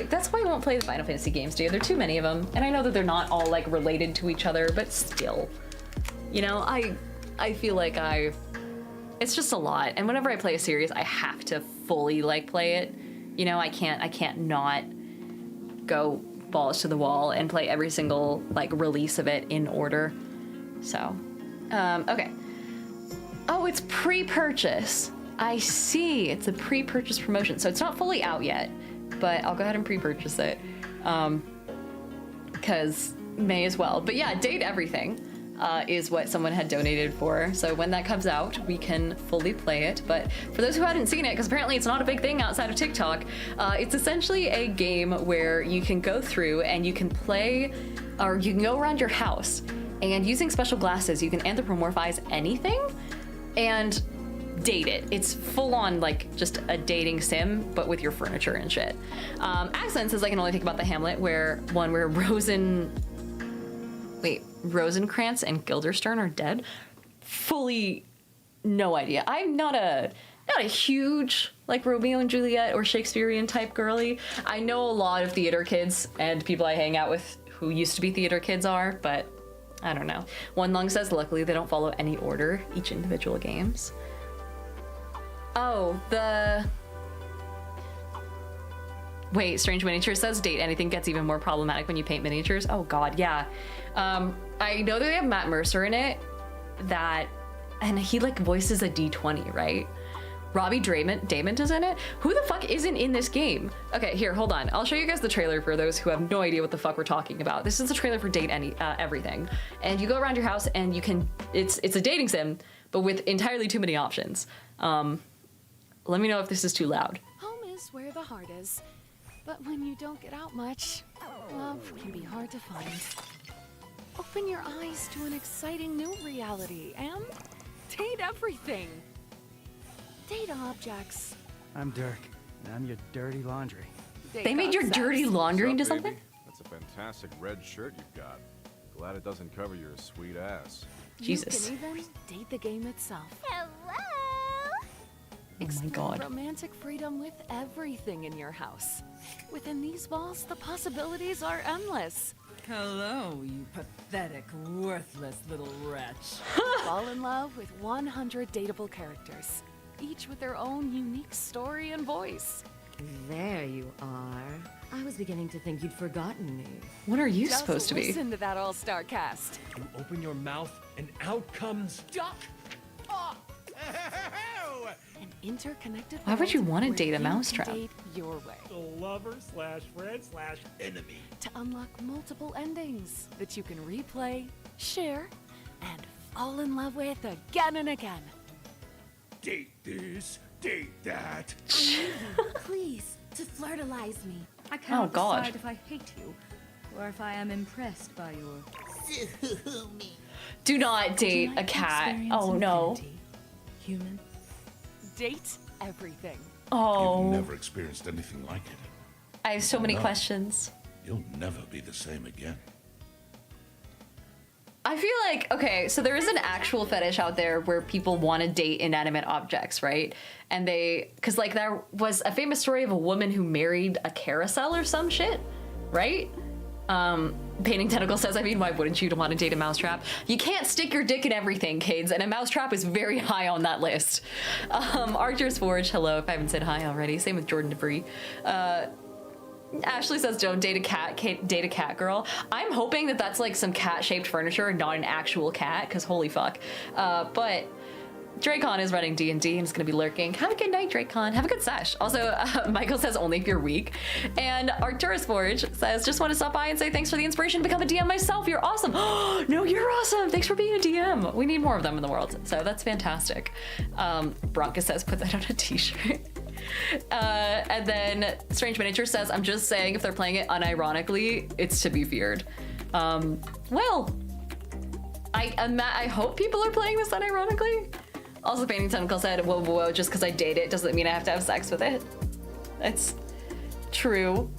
That's why I won't play the Final Fantasy games, dude. There are too many of them. And I know that they're not all like related to each other, but still. You know, I feel like it's just a lot. And whenever I play a series, I have to fully like play it. You know, I can't not go balls to the wall and play every single like release of it in order. So, okay. Oh, it's pre-purchase. I see. It's a pre-purchase promotion. So it's not fully out yet, but I'll go ahead and pre-purchase it. Because may as well. But yeah, Date Everything is what someone had donated for. So when that comes out, we can fully play it. But for those who hadn't seen it, because apparently it's not a big thing outside of TikTok, it's essentially a game where you can go through and you can play, or you can go around your house, and using special glasses, you can anthropomorphize anything and date it. It's full on like just a dating sim, but with your furniture and shit. Accents is I can only think about the Hamlet where Rosencrantz and Guildenstern are dead. Fully no idea. I'm not a huge like Romeo and Juliet or Shakespearean type girly. I know a lot of theater kids and people I hang out with who used to be theater kids are, but I don't know. One Lung says luckily they don't follow any order, each individual games. Oh, wait, Strange Miniatures says date anything gets even more problematic when you paint miniatures. Oh god, yeah. I know that they have Matt Mercer in it, and he like voices a D20, right? Robbie Damon is in it? Who the fuck isn't in this game? Okay, here, hold on. I'll show you guys the trailer for those who have no idea what the fuck we're talking about. This is the trailer for Date Everything. And you go around your house and you can, it's a dating sim, but with entirely too many options. Let me know if this is too loud. Home is where the heart is. But when you don't get out much, love can be hard to find. Open your eyes to an exciting new reality and date everything. Date objects. I'm Dirk, and I'm your dirty laundry. They made your dirty laundry into something? That's a fantastic red shirt you've got. Glad it doesn't cover your sweet ass. Jesus. You can even date the game itself. Hello? Oh my god. Romantic freedom with everything in your house. Within these walls, the possibilities are endless. Hello, you pathetic, worthless little wretch. Fall in love with 100 dateable characters, each with their own unique story and voice. There you are. I was beginning to think you'd forgotten me. What are you Just supposed to be? listen to that all-star cast. You open your mouth and out comes Duck. An interconnected Why would you world want to where date a you can mousetrap? Date your way. The lover slash friend slash enemy. To unlock multiple endings that you can replay, share, and fall in love with again and again. Date this, date that. Please, to flirtalize me. I cannot Oh, God. decide if I hate you or if I am impressed by your Do not date Tonight a cat. experience Oh no. infinity. human. Date everything. Oh. You've never experienced anything like it. I have so many No. questions. You'll never be the same again. I feel like, okay, so there is an actual fetish out there where people want to date inanimate objects, right? And because like there was a famous story of a woman who married a carousel or some shit, right? Painting Tentacle says, I mean, why wouldn't you want to date a mousetrap? You can't stick your dick in everything, kids, and a mousetrap is very high on that list. Archer's Forge, hello, if I haven't said hi already. Same with Jordan Debris. Ashley says, don't date a cat, date a cat girl. I'm hoping that that's like some cat-shaped furniture and not an actual cat, because holy fuck. But Dracon is running D&D and is going to be lurking. Have a good night, Dracon. Have a good sesh. Also, Michael says, only if you're weak. And Arcturus Forge says, just want to stop by and say thanks for the inspiration. Become a DM myself. You're awesome. No, you're awesome. Thanks for being a DM. We need more of them in the world. So that's fantastic. Bronca says, put that on a t-shirt. And then Strange Miniature says, I'm just saying if they're playing it unironically, it's to be feared. Well, I hope people are playing this unironically. Also, Painting Tentacle said, whoa, whoa, whoa, just because I date it doesn't mean I have to have sex with it. That's true.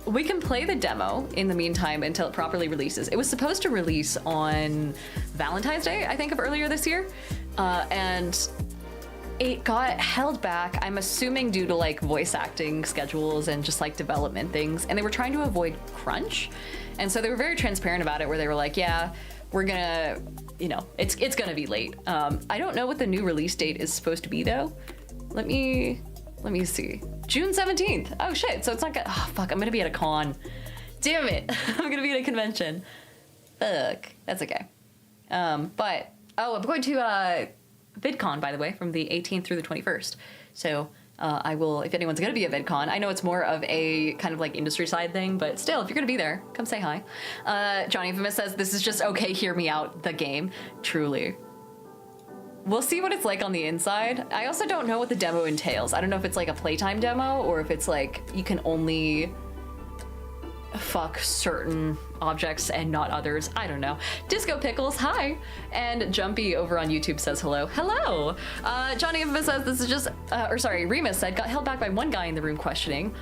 We can play the demo in the meantime until it properly releases. It was supposed to release on Valentine's Day, I think, of earlier this year. And it got held back, I'm assuming due to like voice acting schedules and just like development things. And they were trying to avoid crunch. And so they were very transparent about it, where they were like, yeah, we're gonna, you know, it's gonna be late. I don't know what the new release date is supposed to be though. Let me see. June 17th. Oh shit, so it's not gonna, oh fuck, I'm gonna be at a con. Damn it, I'm gonna be at a convention. Fuck, that's okay. I'm going to VidCon, by the way, from the 18th through the 21st. So I will, if anyone's going to be at VidCon, I know it's more of a kind of like industry side thing, but still, if you're going to be there, come say hi. Johnny Infamous says, this is just okay, hear me out, the game. Truly. We'll see what it's like on the inside. I also don't know what the demo entails. I don't know if it's like a playtime demo or if it's like you can only fuck certain objects and not others. I don't know. Disco Pickles, hi. And Jumpy over on YouTube says hello. Hello. Johnny Infamous says this is just, Remus said, got held back by one guy in the room questioning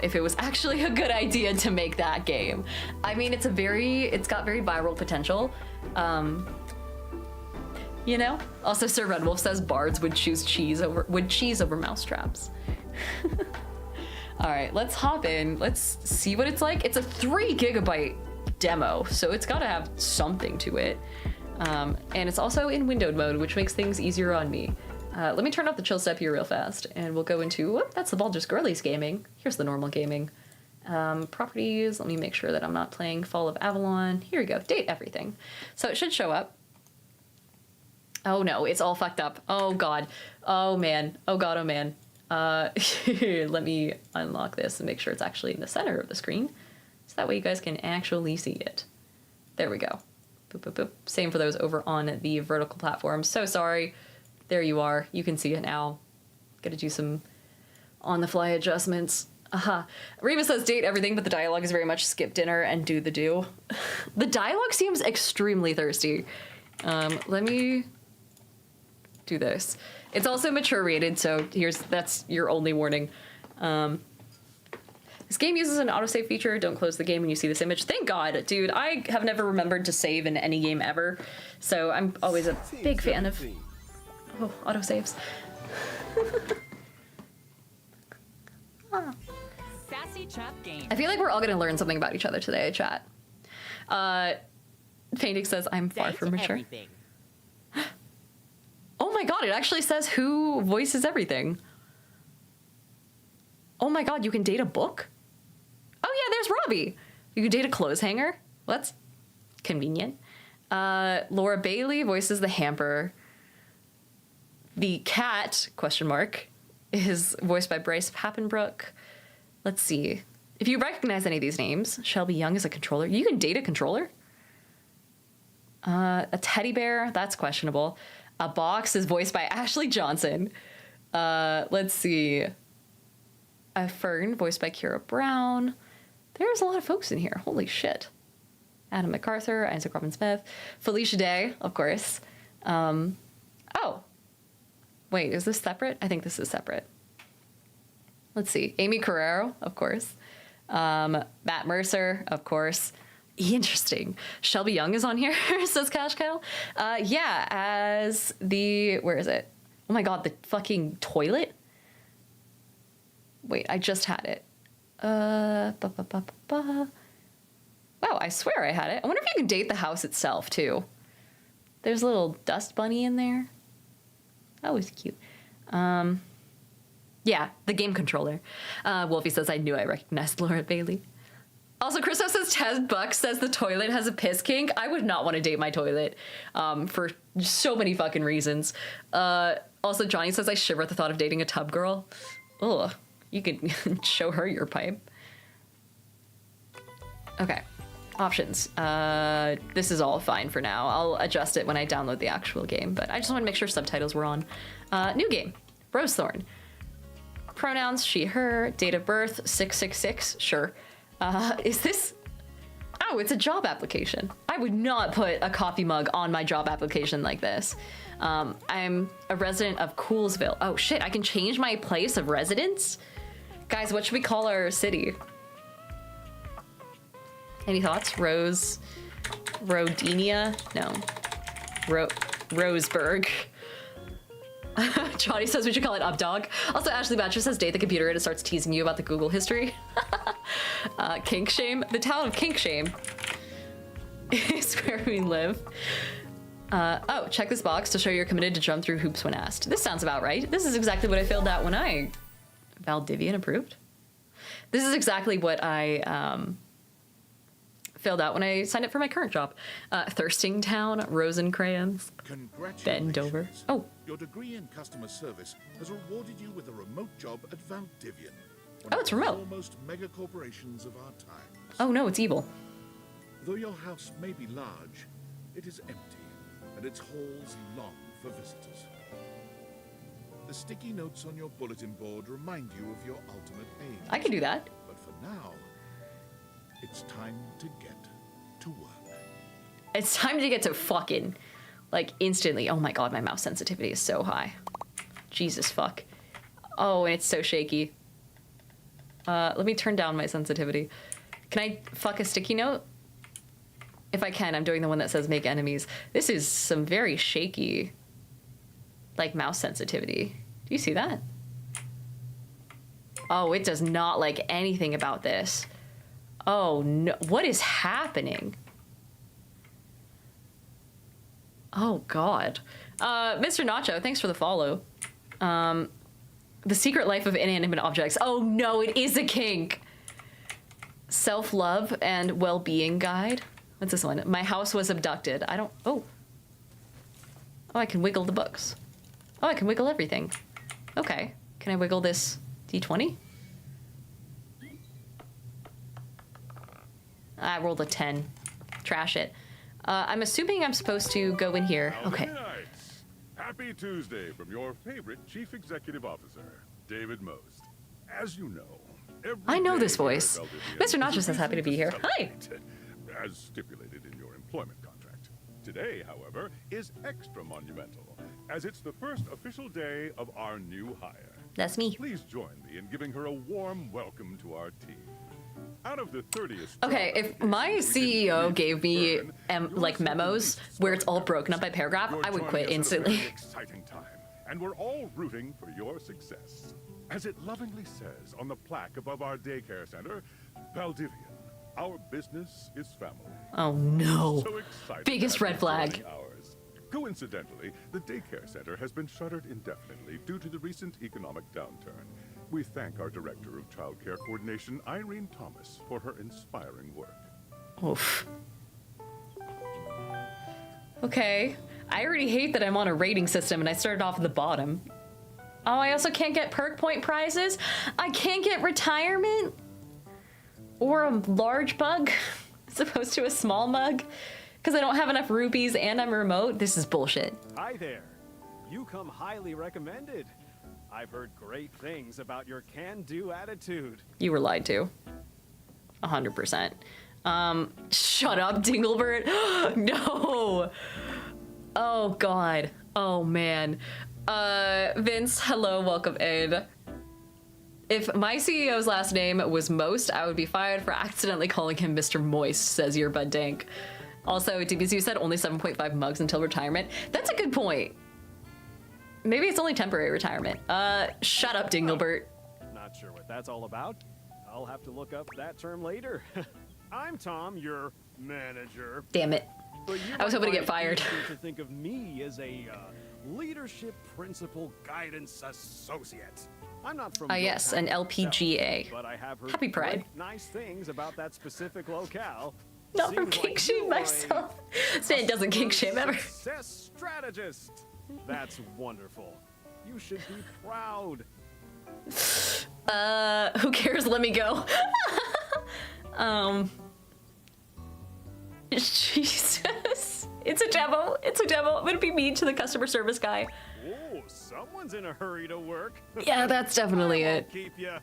if it was actually a good idea to make that game. I mean, it's got very viral potential. You know? Also, Sir Red Wolf says bards would choose cheese over mousetraps. All right, let's hop in. Let's see what it's like. It's a 3 GB demo, so it's got to have something to it. And it's also in windowed mode, which makes things easier on me. Let me turn off the chill step here real fast, and we'll go into, whoop, that's the Baldur's Girlies gaming. Here's the normal gaming. Properties, let me make sure that I'm not playing Fall of Avalon. Here we go, date everything. So it should show up. Oh no, it's all fucked up. Oh God, oh man, oh God, oh man. Let me unlock this and make sure it's actually in the center of the screen, so that way you guys can actually see it. There we go. Boop, boop, boop. Same for those over on the vertical platform. So sorry. There you are. You can see it now. Gotta do some on-the-fly adjustments. Aha. Reba says date everything, but the dialogue is very much skip dinner and do the do. The dialogue seems extremely thirsty. Let me do this. It's also mature rated, so that's your only warning. This game uses an autosave feature. Don't close the game when you see this image. Thank God, dude. I have never remembered to save in any game ever, so I'm always a big fan of autosaves. Sassy chat game. I feel like we're all gonna learn something about each other today, chat. Phoenix says I'm far from mature. Everything. Oh my God, it actually says who voices everything. Oh my God, you can date a book? Oh yeah, there's Robbie. You can date a clothes hanger. Well, that's convenient. Laura Bailey voices the hamper. The cat, question mark, is voiced by Bryce Pappenbrook. Let's see. If you recognize any of these names, Shelby Young is a controller. You can date a controller? A teddy bear, that's questionable. A box is voiced by Ashley Johnson. Let's see. A fern, voiced by Kira Brown. There's a lot of folks in here. Holy shit. Adam MacArthur, Isaac Robin Smith, Felicia Day, of course. Oh. Wait, is this separate? I think this is separate. Let's see. Amy Carrero, of course. Matt Mercer, of course. Interesting. Shelby Young is on here, says Cash Cow. Yeah, as the, where is it? Oh my God, the fucking toilet? Wait, I just had it. Wow, I swear I had it. I wonder if you can date the house itself too. There's a little dust bunny in there. That was cute. Yeah, Yeah, the game controller. Wolfie says, I knew I recognized Laura Bailey. Also, Christoph says $10 says the toilet has a piss kink. I would not want to date my toilet for so many fucking reasons. Also, Johnny says I shiver at the thought of dating a tub girl. Ugh, you can show her your pipe. Okay, options. This is all fine for now. I'll adjust it when I download the actual game, but I just want to make sure subtitles were on. New game, Rosethorn. Pronouns, she, her. Date of birth, 666, sure. Is this... Oh, it's a job application. I would not put a coffee mug on my job application like this. I'm a resident of Coolsville. Oh shit, I can change my place of residence? Guys, what should we call our city? Any thoughts? Rodinia? No. Roseburg. Johnny says we should call it Updog. Also, Ashley Batcher says date the computer and it starts teasing you about the Google history. Kink Shame. The town of Kink Shame is where we live. Oh, check this box to show you're committed to jump through hoops when asked. This sounds about right. This is exactly what I filled out when I... Valdivian approved? This is exactly what I filled out when I signed up for my current job. Thirsting Town, Rosencrans, Bend over. Oh. Your degree in customer service has rewarded you with a remote job at Valdivian. Oh, it's remote. Almost mega corporations of our times. Oh no, it's evil. Though your house may be large, it is empty, and its halls long for visitors. The sticky notes on your bulletin board remind you of your ultimate aim. I can do that. But for now, it's time to get to work. It's time to get to fucking, like, instantly. Oh my god, my mouse sensitivity is so high. Jesus fuck. Oh, and it's so shaky. Let me turn down my sensitivity. Can I fuck a sticky note? If I can, I'm doing the one that says make enemies. This is some very shaky, like, mouse sensitivity. Do you see that? Oh, it does not like anything about this. Oh no, what is happening? Oh god. Mr. Nacho, thanks for the follow. The Secret Life of Inanimate Objects. Oh no, it is a kink. Self-love and well-being guide. What's this one? My house was abducted. I don't, oh. Oh, I can wiggle the books. Oh, I can wiggle everything. Okay, can I wiggle this D20? I rolled a 10. Trash it. I'm assuming I'm supposed to go in here. Okay. Nice. Happy Tuesday from your favorite Chief Executive Officer, David Most. As you know, I know this voice. Mr. Nacho says happy to be here. Hi. As stipulated in your employment contract. Today, however, is extra monumental, as it's the first official day of our new hire. That's me. Please join me in giving her a warm welcome to our team. Out of the 30th. Okay, if my CEO gave me like memos where it's all broken up by paragraph, I would quit instantly. Exciting time, and we're all rooting for your success. As it lovingly says on the plaque above our daycare center, Valdivian, our business is family. Oh no. So excited. Biggest red flag. Coincidentally, the daycare center has been shuttered indefinitely due to the recent economic downturn. We thank our Director of Child Care Coordination, Irene Thomas, for her inspiring work. Oof. Okay. I already hate that I'm on a rating system and I started off at the bottom. Oh, I also can't get perk point prizes. I can't get retirement or a large mug as opposed to a small mug because I don't have enough rupees and I'm remote. This is bullshit. Hi there. You come highly recommended. I've heard great things about your can-do attitude. You were lied to. 100%. Shut up, Dinglebert. No. Oh, God. Oh, man. Vince, hello, welcome in. If my CEO's last name was Most, I would be fired for accidentally calling him Mr. Moist, says Earbud Dank. Also, DBZ said only 7.5 mugs until retirement. That's a good point. Maybe it's only temporary retirement. Shut up, Dinglebert. Not sure what that's all about. I'll have to look up that term later. I'm Tom, your manager. Damn it. I was hoping to get fired. To think of me as a leadership principal guidance associate. I'm not from yes, your an town LPGA. myself, but I have heard Happy Pride. great, nice things about that specific locale. Not from Seems kink like shame you are a myself. Stan doesn't kink shame ever. Success strategist. That's wonderful. You should be proud. Who cares? Let me go. Jesus. It's a demo. It's a demo. I'm gonna be mean to the customer service guy. Oh, someone's in a hurry to work. Yeah, that's definitely I it. won't keep ya.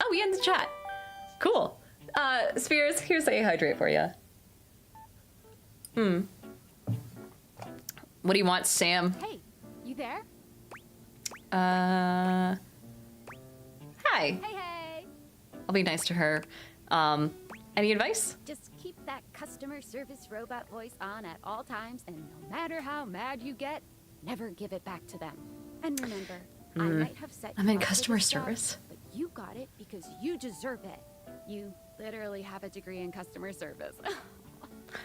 Oh, we end the chat. Cool. Spears, here's a hydrate for you. What do you want, Sam? Hey, you there? Hi. Hey, hey. I'll be nice to her. Any advice? Just keep that customer service robot voice on at all times, and no matter how mad you get, never give it back to them. And remember, I might have set I'm you in up for customer this job, service. but you got it because you deserve it. You literally have a degree in customer service.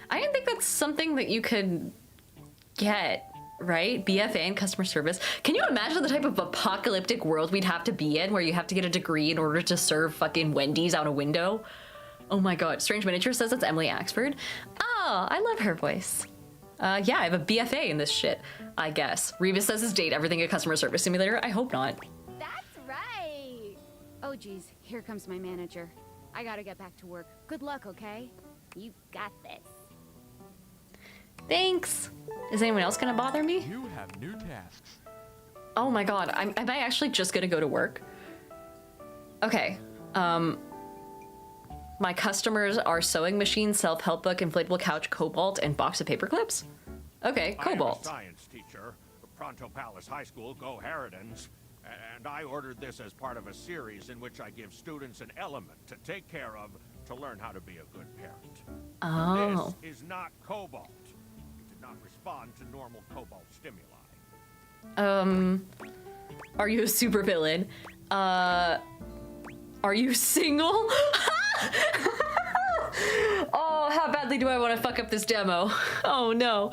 I didn't think that's something that you could get, right? BFA in customer service. Can you imagine the type of apocalyptic world we'd have to be in where you have to get a degree in order to serve fucking Wendy's out a window? Oh my god. Strange Miniature says it's Emily Axford. Oh, I love her voice. Yeah, I have a BFA in this shit, I guess. Revis says his date everything a customer service simulator. I hope not. That's right. Oh geez, here comes my manager. I gotta get back to work. Good luck, okay? You got this. Thanks. Is anyone else gonna bother me? You have new tasks. Oh my god, am I actually just gonna go to work? Okay, my customers are sewing machine, self-help book, inflatable couch, cobalt, and box of paper clips? Okay, cobalt. I'm a science teacher, Pronto Palace High School, Go Harridans, and I ordered this as part of a series in which I give students an element to take care of to learn how to be a good parent. Oh. This is not cobalt. It did not respond to normal cobalt stimuli. Are you a supervillain? Are you single? Oh, how badly do I want to fuck up this demo? Oh no.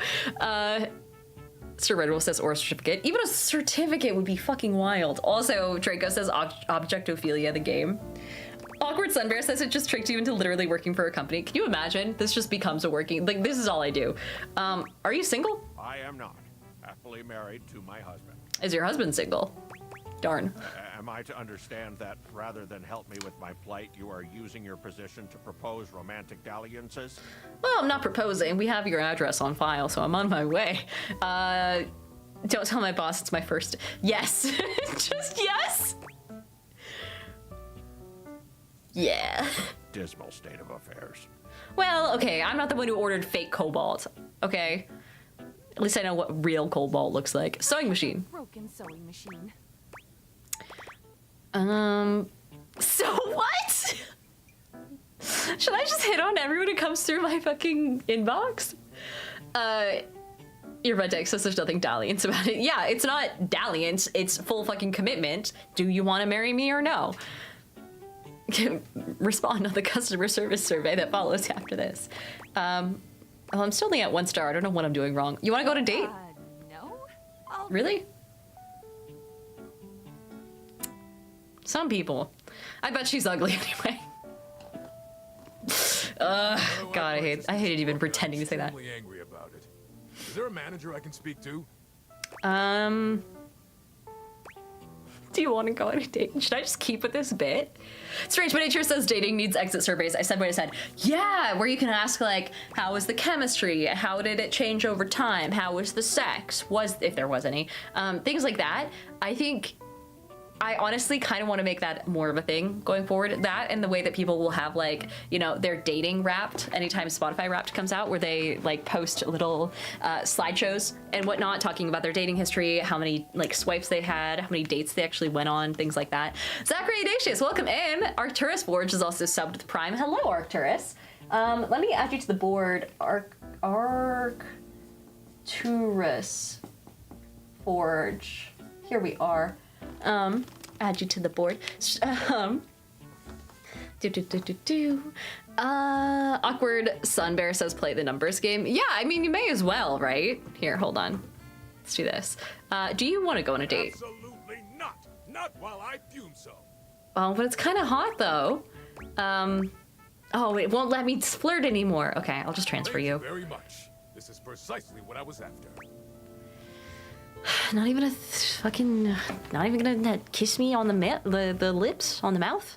Sir Redwolf says or a certificate. Even a certificate would be fucking wild. Also, Draco says Objectophilia the game. Awkward Sunbear says it just tricked you into literally working for a company. Can you imagine? This just becomes a working, like this is all I do. Are you single? I am not. Happily married to my husband. Is your husband single? Darn. Am I to understand that rather than help me with my plight, you are using your position to propose romantic dalliances? Well, I'm not proposing. We have your address on file, so I'm on my way. Don't tell my boss it's my first. Yes. Just yes. Yeah. Dismal state of affairs. Well, okay, I'm not the one who ordered fake cobalt. Okay. At least I know what real cobalt looks like. Sewing machine. Broken sewing machine. So what? Should I just hit on everyone who comes through my fucking inbox? Your red deck says there's nothing dalliance about it. Yeah, it's not dalliance, it's full fucking commitment. Do you want to marry me or no? Respond on the customer service survey that follows after this. Well, I'm still only at 1 star. I don't know what I'm doing wrong. You want to go on a date? No. Really? Some people. I bet she's ugly anyway. God, I hated even pretending to say that. Angry about it. Is there a manager I can speak to? Do you want to go on a date? Should I just keep with this bit? Strange Miniature says dating needs exit surveys. I said what I said. Yeah, where you can ask like, how was the chemistry? How did it change over time? How was the sex? If there was any. Things like that. I honestly kind of want to make that more of a thing going forward. That and the way that people will have like, you know, their dating Wrapped anytime Spotify Wrapped comes out, where they like post little slideshows and whatnot talking about their dating history, how many like swipes they had, how many dates they actually went on, things like that. Zachary Audacious, welcome in. Arcturus Forge is also subbed with Prime. Hello, Arcturus. Let me add you to the board. Arcturus Forge. Here we are. Add you to the board. Awkward Sunbear says play the numbers game. Yeah, I mean, you may as well, right? Here, hold on. Let's do this. Do you want to go on a date? Absolutely not. Not while I fume so. Oh, but it's kind of hot though. Oh, it won't let me flirt anymore. Okay, I'll just transfer Thank you you. very much. This is precisely what I was after. Not even not even gonna kiss me on the lips, on the mouth.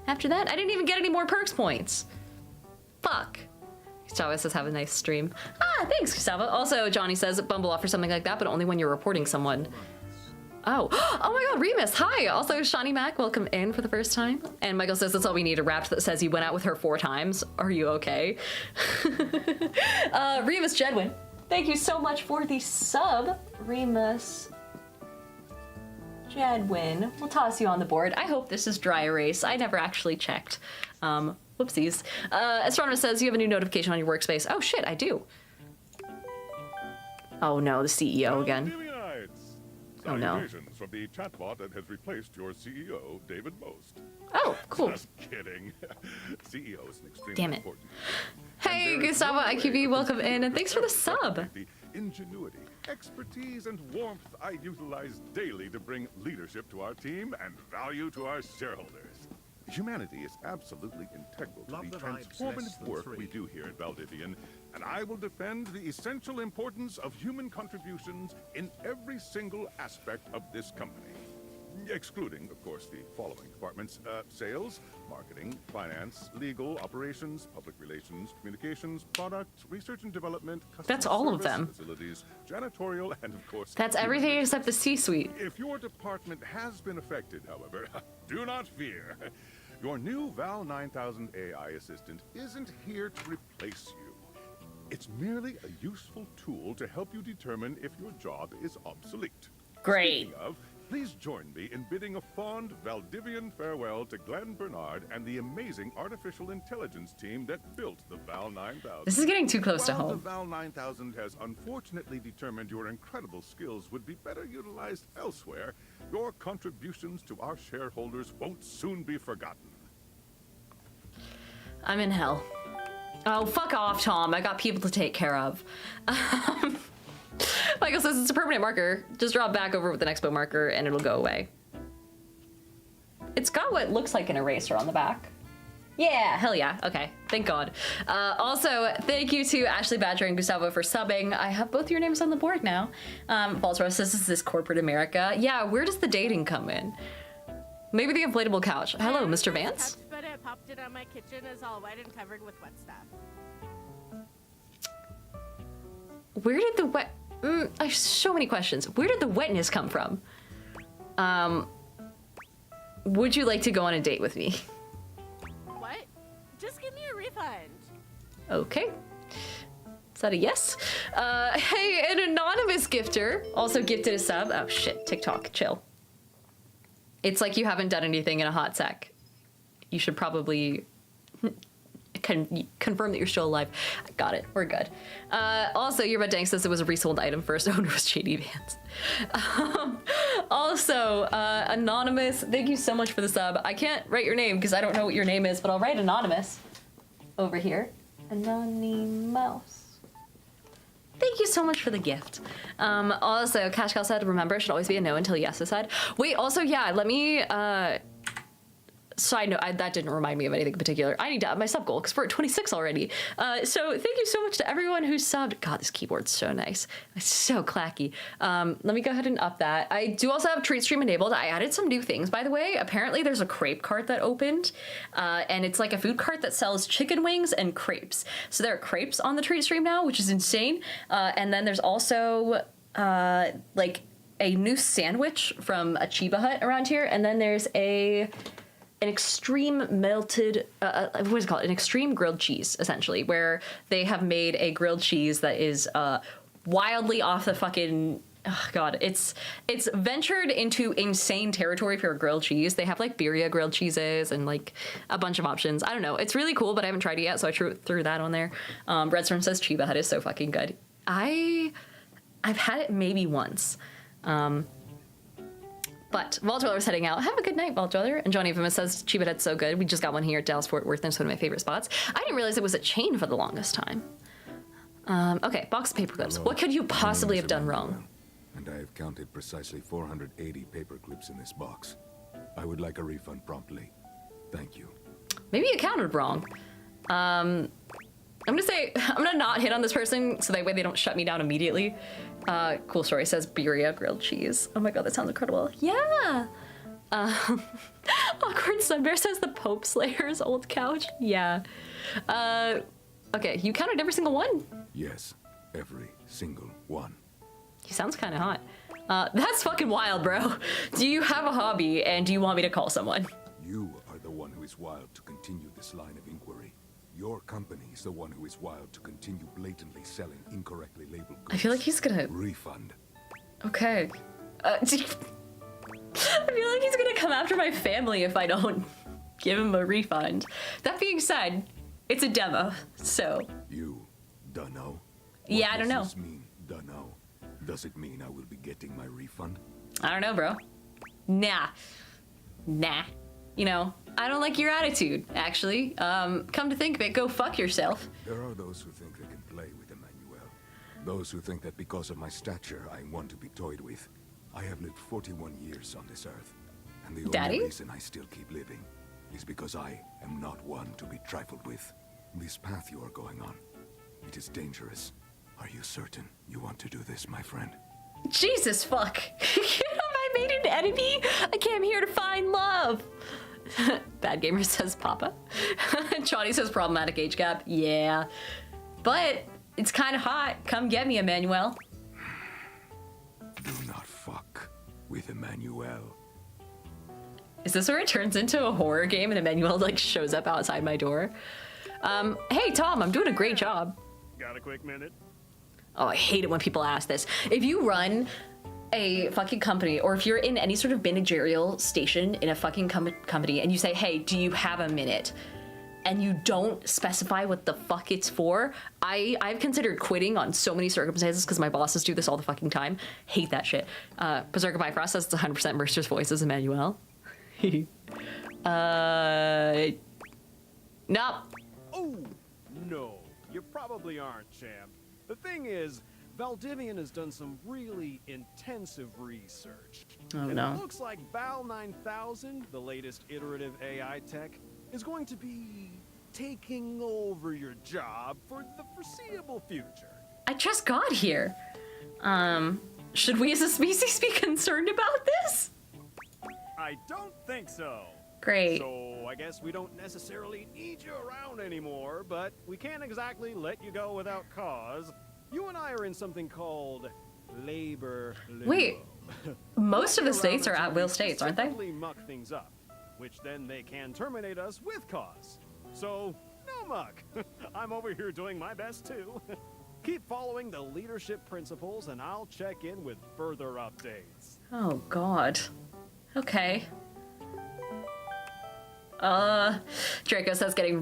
After that, I didn't even get any more perks points. Fuck. Gustavo says, have a nice stream. Ah, thanks, Gustavo. Also, Johnny says, bumble off or something like that, but only when you're reporting someone. Oh, oh my god, Remus, hi. Also, Shawnee Mac, welcome in for the first time. And Michael says, that's all we need, a rap that says he went out with her 4 times. Are you okay? Remus Jedwin, thank you so much for the sub, Remus Jedwin. We'll toss you on the board. I hope this is dry erase. I never actually checked. Whoopsies. Astronomer says you have a new notification on your workspace. Oh shit, I do. Oh no, the CEO again. Oh no. Salutations from the chatbot that has replaced your CEO, David Most. Oh, cool. Just kidding. CEO is an extremely Damn it. important. Hey, Gustavo IQB, welcome in, and thanks for the sub. The ingenuity, expertise, and warmth I utilize daily to bring leadership to our team and value to our shareholders. Humanity is absolutely integral to the transformative work we do here at Valdivian, and I will defend the essential importance of human contributions in every single aspect of this company. Excluding, of course, the following departments: sales, marketing, finance, legal, operations, public relations, communications, product, research and development, customer That's all of service, them. facilities, janitorial, and of course... That's everything except the C-suite. If your department has been affected, however, do not fear. Your new Val 9000 AI assistant isn't here to replace you. It's merely a useful tool to help you determine if your job is obsolete. Great. Speaking of, please join me in bidding a fond Valdivian farewell to Glenn Bernard and the amazing artificial intelligence team that built the Val 9000. This is getting too close to While home. The Val 9000 has unfortunately determined your incredible skills would be better utilized elsewhere, your contributions to our shareholders won't soon be forgotten. I'm in hell. Oh, fuck off, Tom. I got people to take care of. Michael says it's a permanent marker. Just draw it back over with an expo marker and it'll go away. It's got what looks like an eraser on the back. Yeah, hell yeah. Okay, thank God. Also, thank you to Ashley Badger and Gustavo for subbing. I have both your names on the board now. Baltros says this is corporate America. Yeah, where does the dating come in? Maybe the inflatable couch. Hello, Mr. Vance. But I popped it on my kitchen is all wet and covered with wet stuff. Where did the wet... I have so many questions. Where did the wetness come from? Would you like to go on a date with me? What? Just give me a refund. Okay. Is that a yes? Hey, an anonymous gifter also gifted a sub. Oh shit, TikTok, chill. It's like you haven't done anything in a hot sec. You should probably confirm that you're still alive. Got it, we're good. Also, Your Bud Dank says it was a resold item. First owner was JD Vance. Also, anonymous, thank you so much for the sub. I can't write your name because I don't know what your name is, but I'll write anonymous over here. Anonymous. Thank you so much for the gift. Also, Cash Cow said, remember, it should always be a no until yes is said. Wait, also, yeah, let me, side note, that didn't remind me of anything in particular. I need to up my sub goal because we're at 26 already. So thank you so much to everyone who subbed. God, this keyboard's so nice. It's so clacky. Let me go ahead and up that. I do also have Treat Stream enabled. I added some new things, by the way. Apparently there's a crepe cart that opened, and it's like a food cart that sells chicken wings and crepes. So there are crepes on the Treat Stream now, which is insane. And then there's also like a new sandwich from a Chiba Hut around here. And then there's an extreme melted, what is it called? An extreme grilled cheese, essentially, where they have made a grilled cheese that is wildly off the fucking, oh God, it's ventured into insane territory for a grilled cheese. They have like birria grilled cheeses and like a bunch of options. I don't know. It's really cool, but I haven't tried it yet, so I threw that on there. Redstorm says Chiba Hut is so fucking good. I've had it maybe once. But Vault-Dweller's heading out. Have a good night, Vault-Dweller. And Johnny Infamous says, Chiba Hut's so good. We just got one here at Dallas Fort Worth, and it's one of my favorite spots. I didn't realize it was a chain for the longest time. Okay, box of paper clips. What could you possibly have done wrong? and I have counted precisely 480 paper clips in this box. I would like a refund promptly. Thank you. Maybe you counted wrong. I'm gonna not hit on this person so that way they don't shut me down immediately. Cool story says birria grilled cheese. Oh my god, that sounds incredible. Yeah. Awkward Sunbear says the Pope Slayer's old couch. Yeah. Okay, you counted every single one? Yes, every single one. He sounds kind of hot. That's fucking wild, bro. Do you have a hobby and do you want me to call someone? You are the one who is wild to continue this line of inquiry. Your company is the one who is wild to continue blatantly selling incorrectly labeled goods. I feel like he's gonna... Refund. Okay. I feel like he's gonna come after my family if I don't give him a refund. That being said, it's a demo, so... You dunno? Yeah, I don't know. What does this mean, dunno? Does it mean I will be getting my refund? I don't know, bro. Nah. You know, I don't like your attitude, actually. Come to think of it, go fuck yourself. There are those who think they can play with Emmanuel. Those who think that because of my stature, I am one to be toyed with. I have lived 41 years on this earth. And the only reason I still keep living is because I am not one to be trifled with. This path you are going on, it is dangerous. Are you certain you want to do this, my friend? Jesus fuck. Have I made an enemy? I came here to find love. Bad Gamer says Papa. Johnny says problematic age gap. Yeah. But it's kind of hot. Come get me, Emmanuel. Do not fuck with Emmanuel. Is this where it turns into a horror game and Emmanuel like shows up outside my door? Hey Tom, I'm doing a great job. Got a quick minute? Oh, I hate it when people ask this. If you run a fucking company, or if you're in any sort of managerial station in a fucking company and you say, hey, do you have a minute? And you don't specify what the fuck it's for, I've considered quitting on so many circumstances because my bosses do this all the fucking time. Hate that shit. Berserker Bifrost says it's 100% Mercer's voice as Emmanuel. Nope. Oh, no. You probably aren't, champ. The thing is, Valdivian has done some really intensive research. Oh, and no. It looks like Val 9000, the latest iterative AI tech, is going to be taking over your job for the foreseeable future. I just got here. Should we as a species be concerned about this? I don't think so. Great. So I guess we don't necessarily need you around anymore, but we can't exactly let you go without cause. You and I are in something called labor limbo. Wait, most of the states are at-will states, aren't they? Specifically muck things up, which then they can terminate us with cause. So, no muck. I'm over here doing my best too. Keep following the leadership principles and I'll check in with further updates. Oh god. Okay. Draco says getting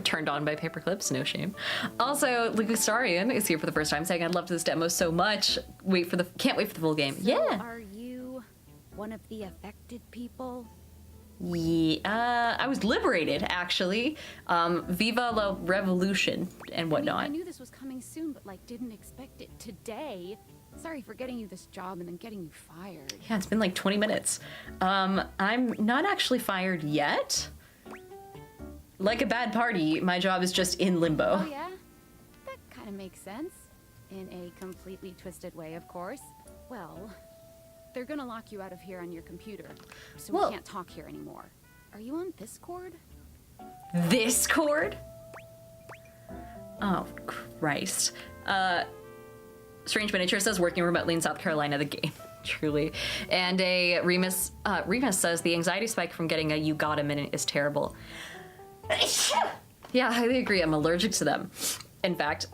turned on by paper clips, no shame. Also, Lucastarian is here for the first time saying, I loved this demo so much. Can't wait for the full game. So yeah. Are you one of the affected people? Yeah, I was liberated actually. Viva la revolution and whatnot. I knew this was coming soon, but like didn't expect it today. Sorry for getting you this job and then getting you fired. Yeah, it's been like 20 minutes. I'm not actually fired yet. Like a bad party, my job is just in limbo. Oh yeah? That kind of makes sense. In a completely twisted way, of course. Well, they're gonna lock you out of here on your computer, so we can't talk here anymore. Are you on Discord? Discord? Oh, Christ. Strange Miniature says working remotely in South Carolina, the game. Truly. And a Remus says the anxiety spike from getting a you got a minute is terrible. Yeah, I highly agree. I'm allergic to them. In fact,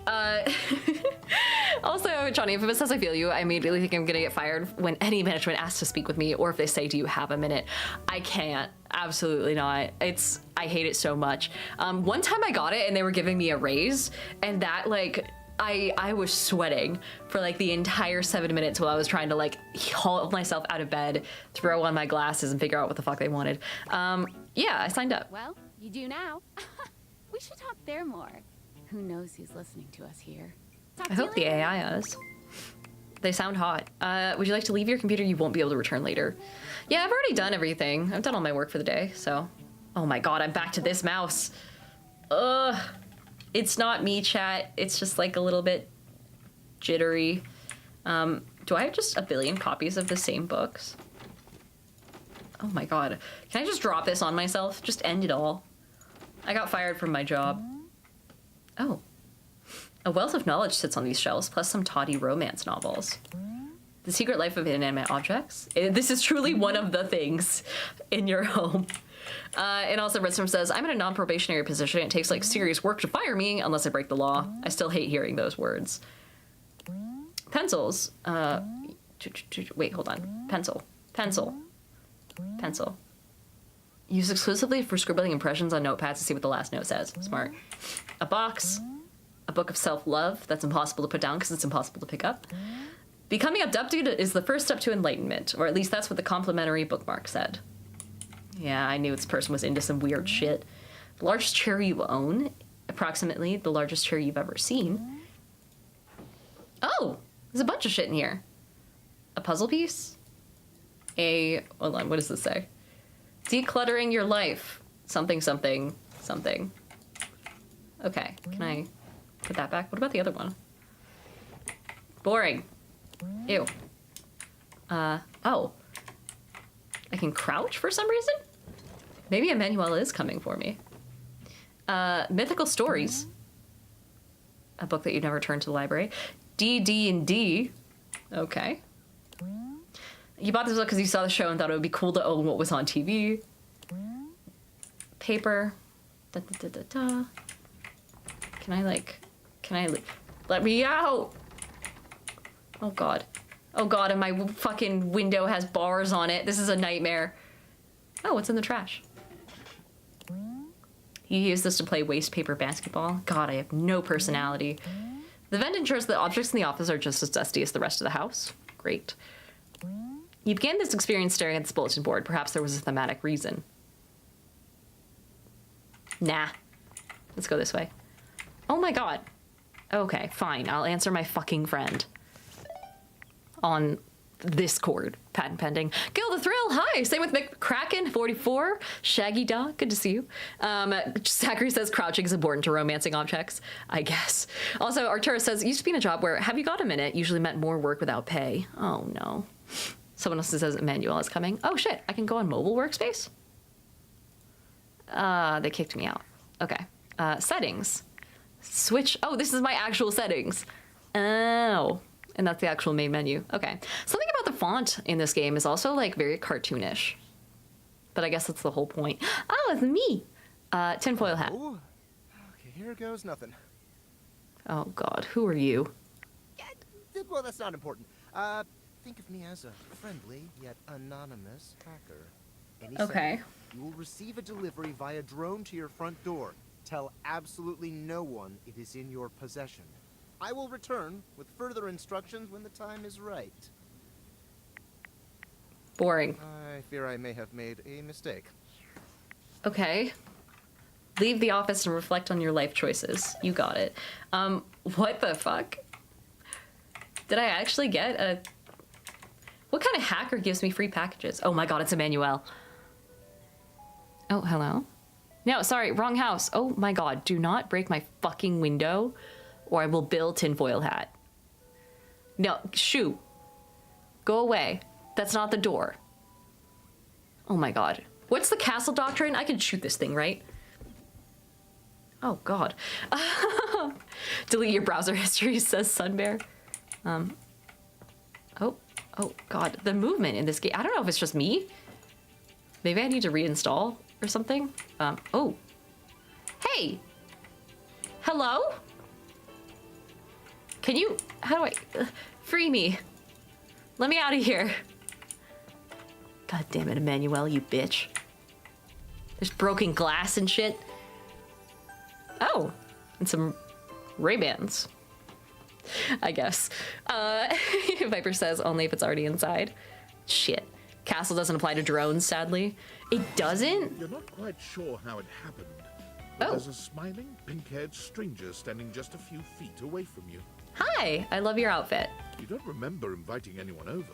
also, Johnny Infamous says, I feel you. I immediately think I'm gonna get fired when any management asks to speak with me, or if they say, do you have a minute? I can't. Absolutely not. I hate it so much. One time I got it and they were giving me a raise, and that like, I was sweating for like the entire 7 minutes while I was trying to like haul myself out of bed, throw on my glasses and figure out what the fuck they wanted. Yeah, I signed up. Well, you do now. We should talk there more. Who knows who's listening to us here. I hope the AI is. They sound hot. Would you like to leave your computer? You won't be able to return later. Yeah, I've already done everything. I've done all my work for the day, so. Oh my god, I'm back to this mouse. Ugh. It's not me, chat. It's just like a little bit jittery. Do I have just a billion copies of the same books? Oh my god. Can I just drop this on myself? Just end it all. I got fired from my job. Oh. A wealth of knowledge sits on these shelves, plus some tawdry romance novels. The Secret Life of Inanimate Objects. This is truly one of the things in your home. And also Redstorm says, I'm in a non-probationary position. It takes like serious work to fire me unless I break the law. I still hate hearing those words. Pencils. Wait, hold on. Pencil. Pencil. Pencil. Used exclusively for scribbling impressions on notepads to see what the last note says. Smart. A box. A book of self-love that's impossible to put down because it's impossible to pick up. Becoming abducted is the first step to enlightenment, or at least that's what the complimentary bookmark said. Yeah, I knew this person was into some weird shit. The largest chair you own, approximately the largest chair you've ever seen. Oh, there's a bunch of shit in here. A puzzle piece. Hold on, what does this say? Decluttering your life. Something, something, something. Okay, can I put that back? What about the other one? Boring. Ew. Oh. I can crouch for some reason? Maybe Emmanuel is coming for me. Mythical Stories. A book that you'd never turn to the library. D&D. Okay. You bought this book because you saw the show and thought it would be cool to own what was on TV. Paper. Da, da, da, da, da. Can I let me out? Oh god. Oh god, and my fucking window has bars on it. This is a nightmare. Oh, what's in the trash? You use this to play waste paper basketball? God, I have no personality. The vent ensures that objects in the office are just as dusty as the rest of the house. Great. You began this experience staring at this bulletin board. Perhaps there was a thematic reason. Nah. Let's go this way. Oh my god. Okay, fine. I'll answer my fucking friend. On this cord. Patent pending. Gil the Thrill, hi! Same with McCracken44. Shaggy Dog, good to see you. Zachary says crouching is important to romancing objects. I guess. Also, Arturo says, used to be in a job where, have you got a minute? Usually meant more work without pay. Oh no. Someone else says Emmanuel is coming. Oh shit, I can go on mobile workspace? They kicked me out. Okay. Settings. Switch. Oh, this is my actual settings. Oh. And that's the actual main menu. Okay. Something about the font in this game is also like very cartoonish. But I guess that's the whole point. Oh, it's me. Tinfoil hat. Ooh. Okay, here goes nothing. Oh god, who are you? Yeah, well, that's not important. Think of me as a friendly yet anonymous hacker. Okay. Second, you will receive a delivery via drone to your front door. Tell absolutely no one it is in your possession. I will return with further instructions when the time is right. Boring. I fear I may have made a mistake. Okay. Leave the office and reflect on your life choices. You got it. What the fuck? Did I actually get a... What kind of hacker gives me free packages? Oh my god, it's Emmanuel. Oh, hello? No, sorry, wrong house. Oh my god, do not break my fucking window or I will bill Tinfoil Hat. No, shoot. Go away. That's not the door. Oh my god. What's the castle doctrine? I can shoot this thing, right? Oh god. Delete your browser history, says Sunbear. Oh god. The movement in this game. I don't know if it's just me. Maybe I need to reinstall or something. Oh. Hey! Hello? Can you... How do I... free me. Let me out of here. God damn it, Emmanuel, you bitch. There's broken glass and shit. Oh. And some Ray-Bans. I guess. Viper says only if it's already inside. Shit. Castle doesn't apply to drones, sadly. It doesn't? You're not quite sure how it happened. Oh. There's a smiling, pink-haired stranger standing just a few feet away from you. Hi, I love your outfit. You don't remember inviting anyone over.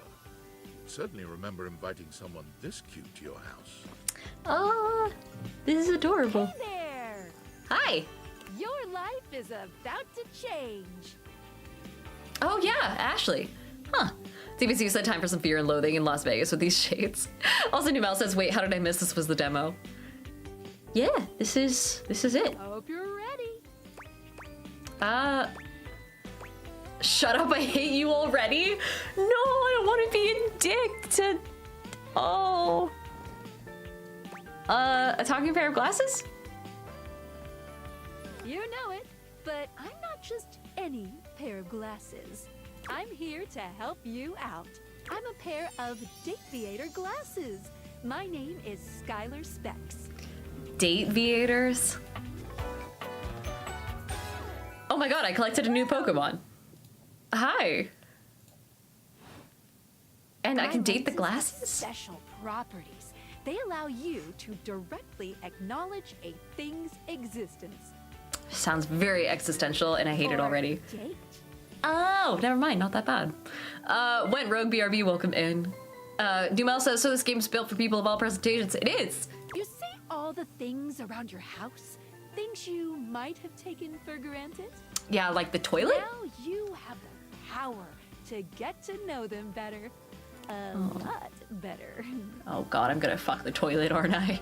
You certainly remember inviting someone this cute to your house. This is adorable. Hey there! Hi. Your life is about to change. Oh yeah, Ashley. Huh. DBC said time for some Fear and Loathing in Las Vegas with these shades. Also, Numel says, wait, how did I miss this was the demo? Yeah, this is it. Hope you're ready. Shut up, I hate you already. No, I don't want to be a dick to... Oh. A talking pair of glasses? You know it, but I'm not just any pair of glasses. I'm here to help you out. I'm a pair of Dateviator glasses. My name is Skylar Specs. Dateviators? Oh my god, I collected a new Pokemon. Hi. And I can date the glasses? Special properties. They allow you to directly acknowledge a thing's existence. Sounds very existential and I hate it already. Date? Oh, never mind, not that bad. Went Rogue BRB, welcome in. Dumel says, so this game's built for people of all presentations. It is! You see all the things around your house? Things you might have taken for granted? Yeah, like the toilet? Now you have the power to get to know them better. A lot better. Oh god, I'm gonna fuck the toilet, aren't I?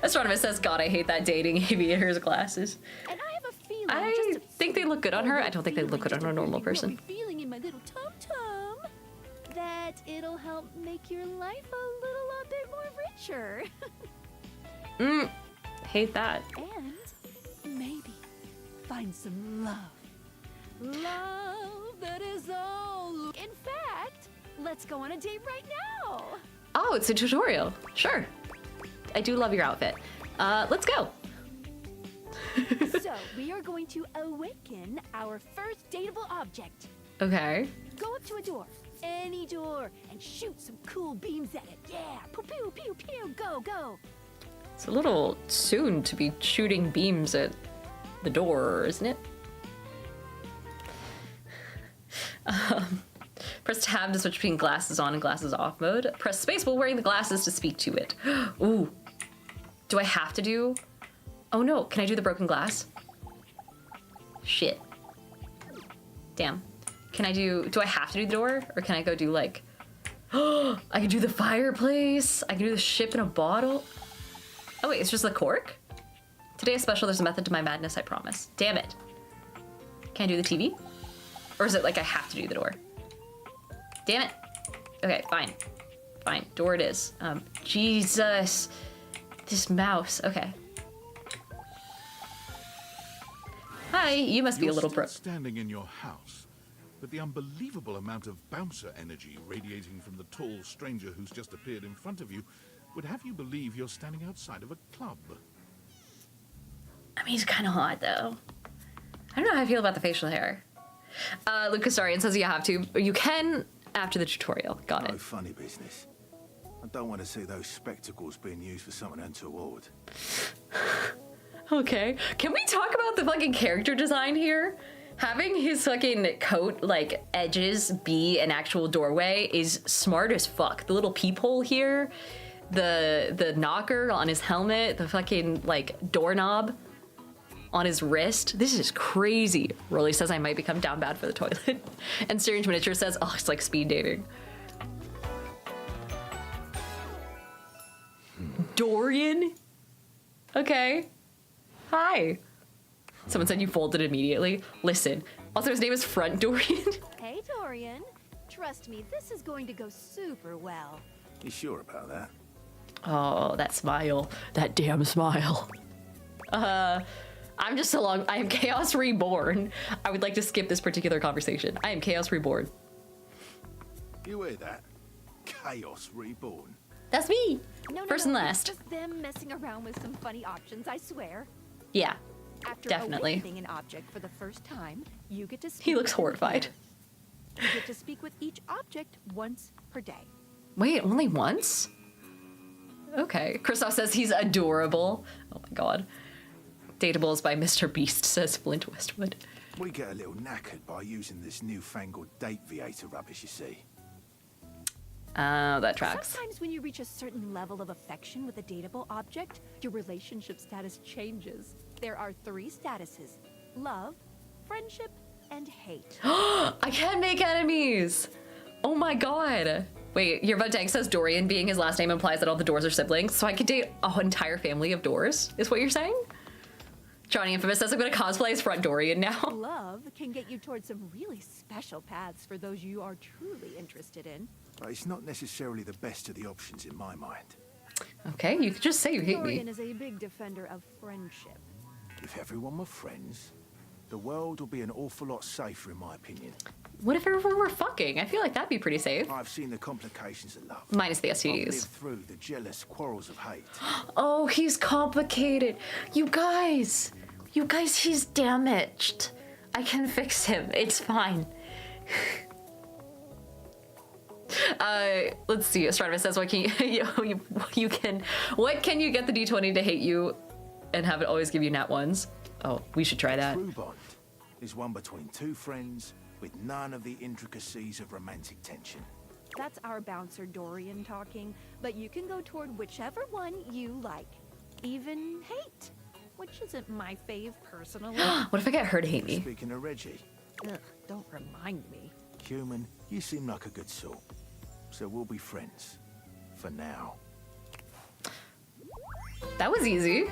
Astronomer says, god, I hate that dating aviator's glasses. And I have a feeling I think they look good on her. I don't think they look good on a normal person. Feeling in my little tum-tum that it'll help make your life a little bit more richer. Hate that. And maybe find some love. Love that is all. In fact, let's go on a date right now. Oh, it's a tutorial. Sure. I do love your outfit. Let's go. So, we are going to awaken our first dateable object. Okay. Go up to a door, any door, and shoot some cool beams at it. Yeah, pew pew pew pew, go, go. It's a little soon to be shooting beams at the door, isn't it? Press tab to switch between glasses on and glasses off mode. Press space while wearing the glasses to speak to it. Ooh. Do I have to do... Oh no, can I do the broken glass? Shit. Damn. Can I do I have to do the door? Or can I go do like... I can do the fireplace. I can do the ship in a bottle. Oh wait, it's just the cork? Today is special, there's a method to my madness, I promise. Damn it. Can I do the TV? Or is it like I have to do the door? Damn it. Okay, fine. Fine, door it is. Jesus. This mouse, okay. Hi, you must be a little broke. Standing in your house, but the unbelievable amount of bouncer energy radiating from the tall stranger who's just appeared in front of you would have you believe you're standing outside of a club. I mean, he's kind of hot, though. I don't know how I feel about the facial hair. Lucas Arian says you have to. You can after the tutorial. Got it. No funny business. I don't want to see those spectacles being used for something untoward. Okay. Can we talk about the fucking character design here? Having his fucking coat, like, edges be an actual doorway is smart as fuck. The little peephole here, the knocker on his helmet, the fucking, like, doorknob on his wrist. This is crazy. Rolly says I might become down bad for the toilet. And Strange Miniature says, oh, it's like speed dating. Dorian? Okay. Hi. Someone said you folded immediately. Listen. Also, his name is Front Dorian. Hey, Dorian. Trust me, this is going to go super well. You sure about that? Oh, that smile. That damn smile. I'm just along. I am Chaos Reborn. I would like to skip this particular conversation. I am Chaos Reborn. You hear that? Chaos Reborn. That's me. No, First and last. It's just them messing around with some funny options, I swear. Yeah. After definitely. awakening an object for the first time, you get to speak. He looks with horrified. them. You get to speak with each object once per day. Wait, only once? Okay. Christoph says he's adorable. Oh my god. Dateables by Mr. Beast, says Flint Westwood. We get a little knackered by using this newfangled date viator rubbish, you see. That tracks. Sometimes when you reach a certain level of affection with a dateable object, your relationship status changes. There are 3 statuses: love, friendship, and hate. I can make enemies! Oh my god. Wait, your Tank says Dorian being his last name implies that all the Doors are siblings, so I could date an entire family of Doors, is what you're saying? Johnny Infamous says I'm gonna cosplay as Front Dorian now. Love can get you towards some really special paths for those you are truly interested in. But it's not necessarily the best of the options in my mind. Okay, you could just say you hate Dorian me. is a big defender of friendship. If everyone were friends, the world would be an awful lot safer, in my opinion. What if everyone were fucking? I feel like that'd be pretty safe. I've seen the complications of love. Minus the I've lived STDs. through the jealous quarrels of hate. Oh, he's complicated. You guys, he's damaged. I can fix him. It's fine. Let's see. Astronomer says, "What can what can you get the D20 to hate you, and have it always give you nat ones?" Oh, we should try that. True bond is one between 2 friends with none of the intricacies of romantic tension. That's our bouncer Dorian talking, but you can go toward whichever one you like. Even hate, which isn't my fave personally. What if I get her to hate me? Speaking of Reggie. Ugh, don't remind me. Human, you seem like a good sort. So we'll be friends. For now. That was easy.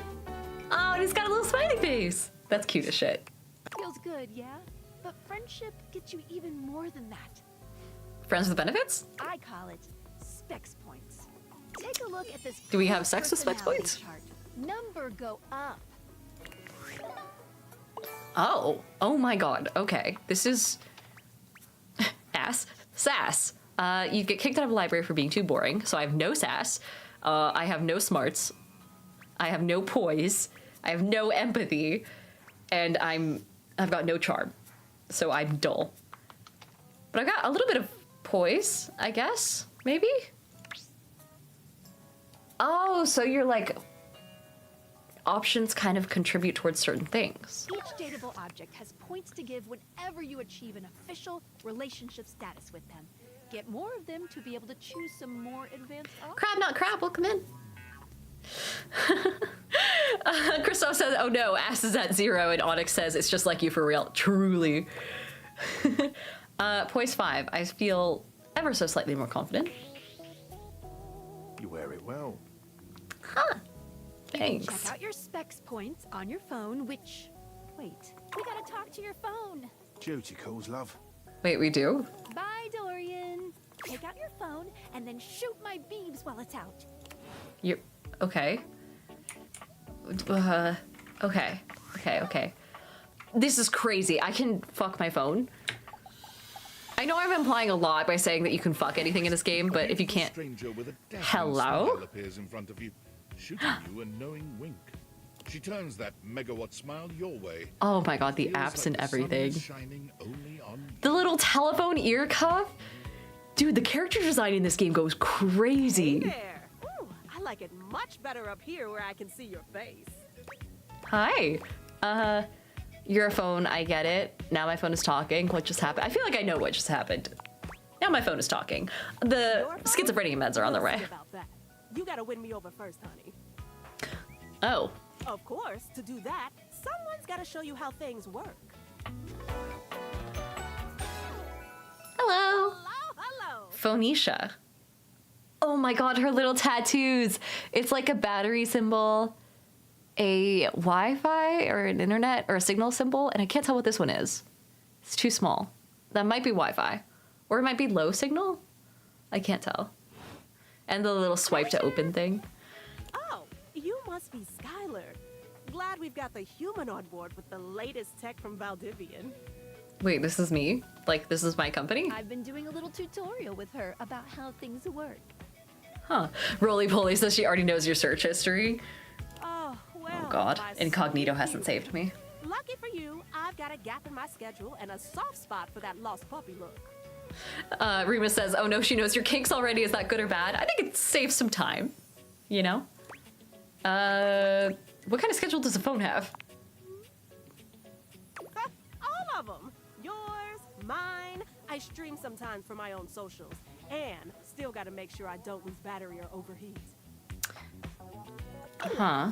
Oh, and he's got a little smiley face. That's cute as shit. Feels good, yeah? But friendship gets you even more than that. Friends with benefits? I call it specs points. Take a look at this. Do we have sex with specs personality points? chart. Number go up. Oh my god. Okay, this is sass. You get kicked out of a library for being too boring, so I have no sass. I have no smarts. I have no poise. I have no empathy, and I've got no charm, so I'm dull. But I've got a little bit of poise, I guess, maybe? Oh, so you're like, options kind of contribute towards certain things. Each dateable object has points to give whenever you achieve an official relationship status with them. Get more of them to be able to choose some more advanced options. Crab, not crab, welcome in. Christoph says, oh no, ass is at 0, and Onyx says, it's just like you for real. Truly. Poise 5, I feel ever so slightly more confident. You wear it well. Huh. Thanks. Check out your specs points on your phone, which... Wait, we gotta talk to your phone. Duty calls, love. Wait, we do? Bye, Dorian. Take out your phone and then shoot my beeves while it's out. You're... Okay. Okay. This is crazy. I can fuck my phone. I know I'm implying a lot by saying that you can fuck anything in this game, but if you can't... Stranger with a dazzling Hello? smile appears in front of you, shooting you a knowing wink. She turns that megawatt smile your way. Oh my god, the Feels apps like and the sun everything. is shining only on you. The little telephone ear cuff? Dude, the character design in this game goes crazy. There. Ooh, I like it much better up here where I can see your face. Hi. Your phone, I get it. Now my phone is talking. What just happened? I feel like I know what just happened. Now my phone is talking. The schizophrenia meds are on the way. About that. You gotta win me over first, honey. Oh. Of course, to do that, someone's gotta show you how things work. Hello. Hello. Phoenicia. Oh my god, her little tattoos. It's like a battery symbol, a Wi-Fi or an internet or a signal symbol, and I can't tell what this one is. It's too small. That might be Wi-Fi. Or it might be low signal. I can't tell. And the little swipe to open thing. Oh, you must be Skylar. Glad we've got the human on board with the latest tech from Valdivian. Wait, this is me? Like, this is my company? I've been doing a little tutorial with her about how things work. Huh. Roly Poly says she already knows your search history. Oh, well. Oh god, my Incognito sweet hasn't you. saved me. Lucky for you, I've got a gap in my schedule and a soft spot for that lost puppy look. Rima says, oh no, she knows your kinks already. Is that good or bad? I think it saves some time, you know? What kind of schedule does a phone have? All of them. Yours, mine. I stream sometimes for my own socials. And still gotta make sure I don't lose battery or overheat. Huh.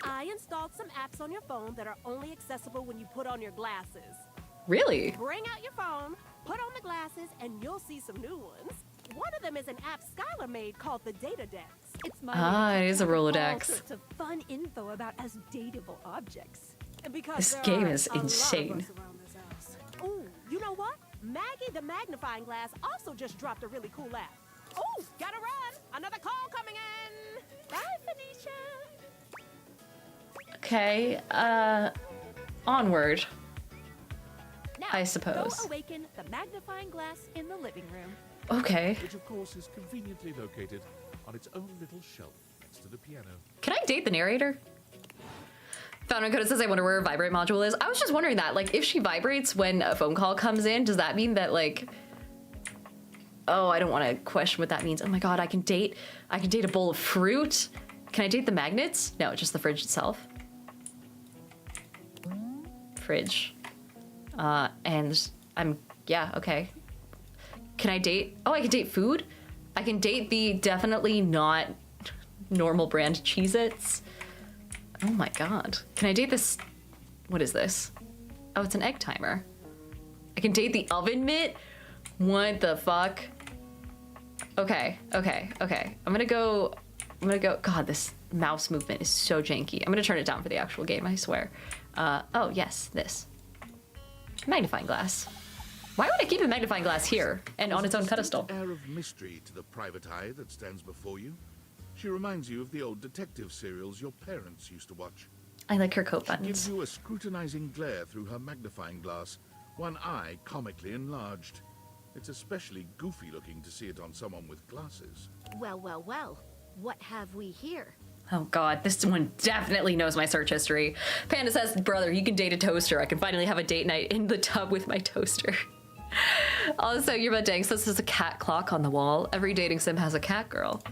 I installed some apps on your phone that are only accessible when you put on your glasses. Really? Bring out your phone, put on the glasses, and you'll see some new ones. One of them is an app Skylar made called the Datadex. It's my it is a all Rolodex. sorts of fun info about us dateable objects. Because This there game are is a lot of insane. us around this house. Ooh, you know what? Maggie the Magnifying Glass also just dropped a really cool app. Ooh, gotta run! Another call coming in! Bye, Phoenicia! Okay, onward. Now, I suppose. go awaken the magnifying glass in the living room. Okay. Which, of course, is conveniently located on its own little shelf next to the piano. Can I date the narrator? Found code says I wonder where her vibrate module is. I was just wondering that, like, if she vibrates when a phone call comes in, does that mean that, like, oh, I don't want to question what that means. Oh my god, I can date a bowl of fruit. Can I date the magnets? No, just the fridge itself. Fridge. And yeah, okay. Can I date, oh, I can date food? I can date the definitely not normal brand Cheez-Its. Oh my god. Can I date this? What is this? Oh, it's an egg timer. I can date the oven mitt? What the fuck? Okay. I'm gonna go, god, this mouse movement is so janky. I'm gonna turn it down for the actual game, I swear. Oh yes, this. Magnifying glass. Why would I keep a magnifying glass here and on its own pedestal? There's an air of mystery to the private eye that stands before you. She reminds you of the old detective serials your parents used to watch. I like her coat She buttons. gives you a scrutinizing glare through her magnifying glass, one eye comically enlarged. It's especially goofy looking to see it on someone with glasses. Well. What have we here? Oh god, this one definitely knows my search history. Panda says, brother, you can date a toaster. I can finally have a date night in the tub with my toaster. Also, you're about dang, so this is a cat clock on the wall. Every dating sim has a cat girl.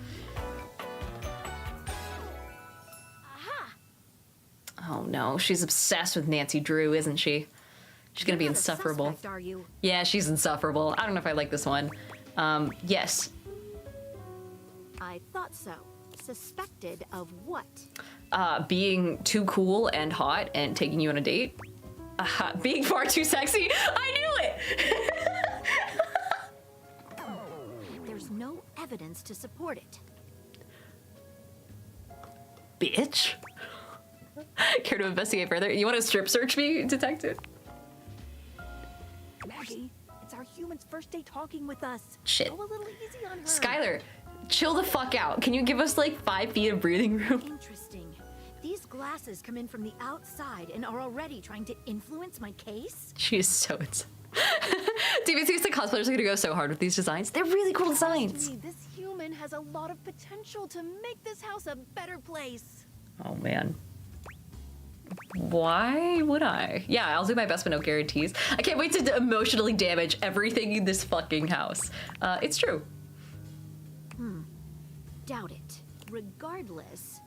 Oh no, she's obsessed with Nancy Drew, isn't she? She's gonna be insufferable. Suspect, are you? Yeah, she's insufferable. I don't know if I like this one. Yes. I thought so. Suspected of what? Being too cool and hot and taking you on a date. Being far too sexy. I knew it! There's no evidence to support it. Bitch. Care to investigate further? You want to strip search me, detective? Maggie, it's our human's first day talking with us. Shit. Go a little easy on her. Skylar, chill the fuck out. Can you give us like 5 feet of breathing room? Interesting. These glasses come in from the outside and are already trying to influence my case? She is so insane. TV seems like cosplayers are gonna go so hard with these designs. They're really cool designs. This human has a lot of potential to make this house a better place. Oh man. Why would I? Yeah, I'll do my best, but no guarantees. I can't wait to emotionally damage everything in this fucking house. It's true. Doubt it. Regardless,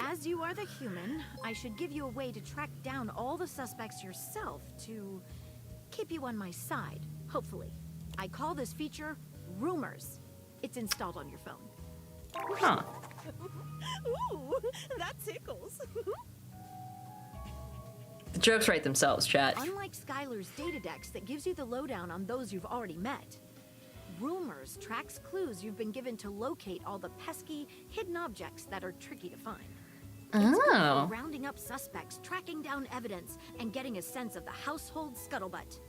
as you are the human, I should give you a way to track down all the suspects yourself to keep you on my side, hopefully. I call this feature Rumors. It's installed on your phone. Huh. Ooh, that tickles. The jokes write themselves, chat. Unlike Skylar's Datadex that gives you the lowdown on those you've already met, Rumors tracks clues you've been given to locate all the pesky, hidden objects that are tricky to find. It's good for rounding up suspects, tracking down evidence, and getting a sense of the household scuttlebutt.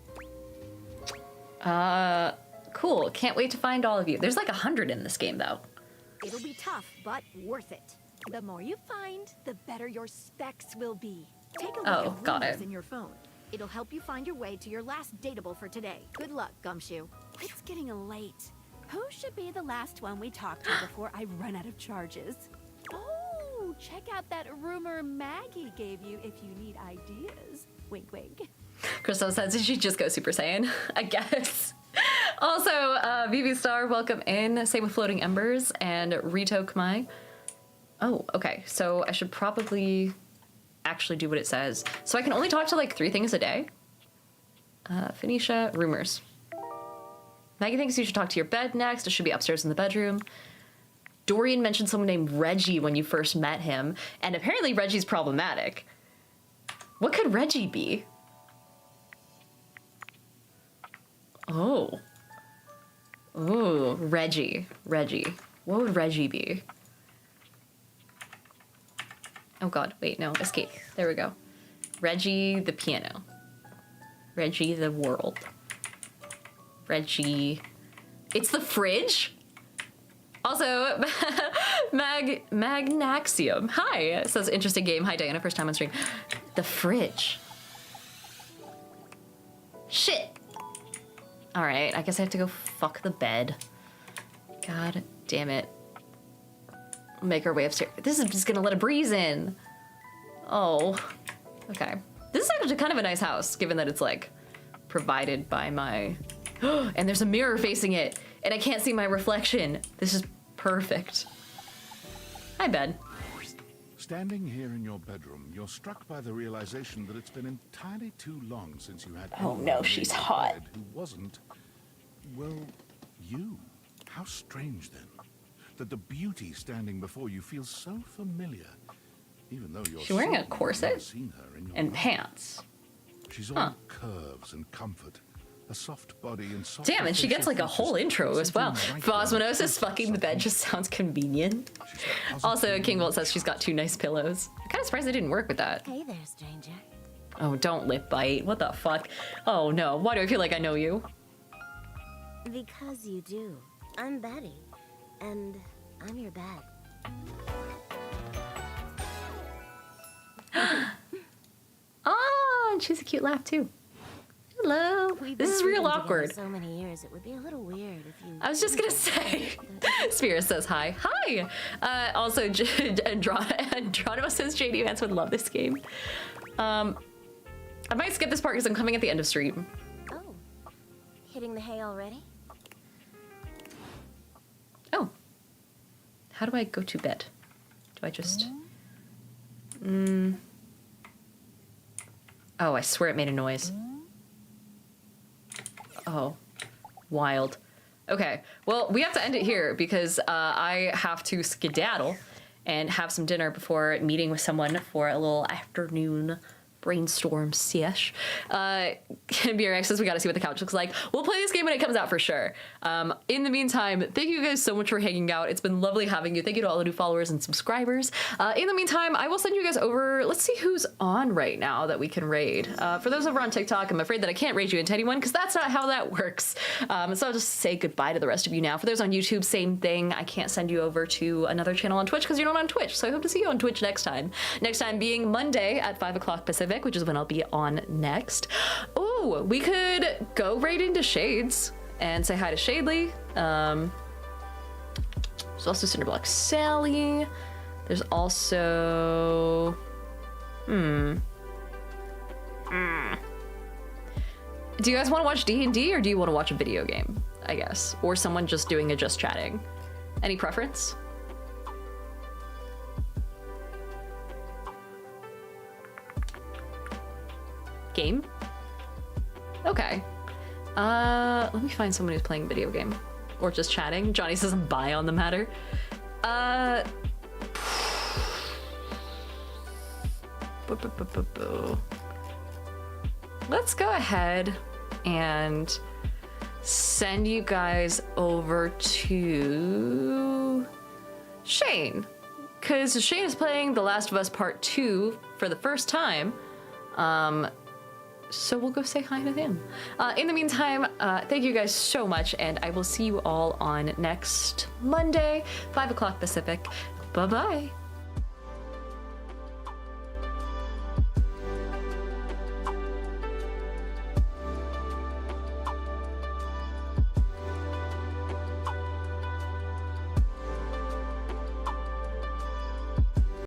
Cool. Can't wait to find all of you. There's like 100 in this game, though. It'll be tough, but worth it. The more you find, the better your specs will be. Take a look at got Rumors it. in your phone. It'll help you find your way to your last dateable for today. Good luck, Gumshoe. It's getting late. Who should be the last one we talk to before I run out of charges? Oh, check out that rumor Maggie gave you if you need ideas. Wink, wink. Crystal says she should just go Super Saiyan, I guess. Also, VV Star, welcome in. Same with Floating Embers and Rito Kmai. Oh, okay. So I should probably actually do what it says. So I can only talk to like 3 things a day. Phoenicia, rumors. Maggie thinks you should talk to your bed next. It should be upstairs in the bedroom. Dorian mentioned someone named Reggie when you first met him, and apparently Reggie's problematic. What could Reggie be? Oh. Ooh, Reggie. What would Reggie be? Oh god, wait, no, escape. There we go. Reggie the piano. Reggie the world. Reggie. It's the fridge? Also, Magnaxium. Hi, it says interesting game. Hi Diana, first time on stream. The fridge. Shit. All right, I guess I have to go fuck the bed. God damn it. Make our way upstairs. This is just gonna let a breeze in. Oh, okay. This is actually kind of a nice house, given that it's like provided by my, and there's a mirror facing it, and I can't see my reflection. This is perfect. Hi, bed. Standing here in your bedroom, you're struck by the realization that it's been entirely too long since you had. Oh no, she's hot. Who wasn't, well, you. How strange then, that the beauty standing before you feels so familiar, even though you're. She's wearing a corset seen her in your and life. pants. She's all curves and comfort. A soft body and soft. Damn, and she gets like a whole intro as well. Phosmonosis fucking the bed just sounds convenient. Also, King Bolt says she's got 2 nice pillows. I'm kind of surprised they didn't work with that. Hey there, stranger. Oh, don't lip bite. What the fuck? Oh no, why do I feel like I know you? Because you do. I'm Betty, and I'm your bed. Oh, and she's a cute laugh too. Hello. This is real awkward. So many years, it would be a little weird if you. I was just gonna say. Spirit says hi. Hi. Also, Andronimo says JD Vance would love this game. I might skip this part because I'm coming at the end of stream. Oh, hitting the hay already? Oh. How do I go to bed? Do I just? Oh, I swear it made a noise. Oh, wild. Okay, well, we have to end it here because I have to skedaddle and have some dinner before meeting with someone for a little afternoon brainstorm sesh. BRX says we gotta see what the couch looks like. We'll play this game when it comes out for sure. In the meantime, thank you guys so much for hanging out. It's been lovely having you. Thank you to all the new followers and subscribers. In the meantime, I will send you guys over. Let's see who's on right now that we can raid. For those over on TikTok, I'm afraid that I can't raid you into anyone because that's not how that works. So I'll just say goodbye to the rest of you now. For those on YouTube, same thing. I can't send you over to another channel on Twitch because you're not on Twitch. So I hope to see you on Twitch next time. Next time being Monday at 5 o'clock Pacific, which is when I'll be on next. Oh, we could go right into Shades and say hi to Shadley. There's also Cinderblock Sally. There's also... Do you guys want to watch D&D or do you want to watch a video game, I guess? Or someone just doing a just chatting? Any preference? Game? Okay. Let me find someone who's playing a video game. Or just chatting. Johnny says bye on the matter. Let's go ahead and send you guys over to Shane. Because Shane is playing The Last of Us Part 2 for the first time. So we'll go say hi to him. In the meantime, thank you guys so much, and I will see you all on next Monday, 5 o'clock Pacific. Bye-bye.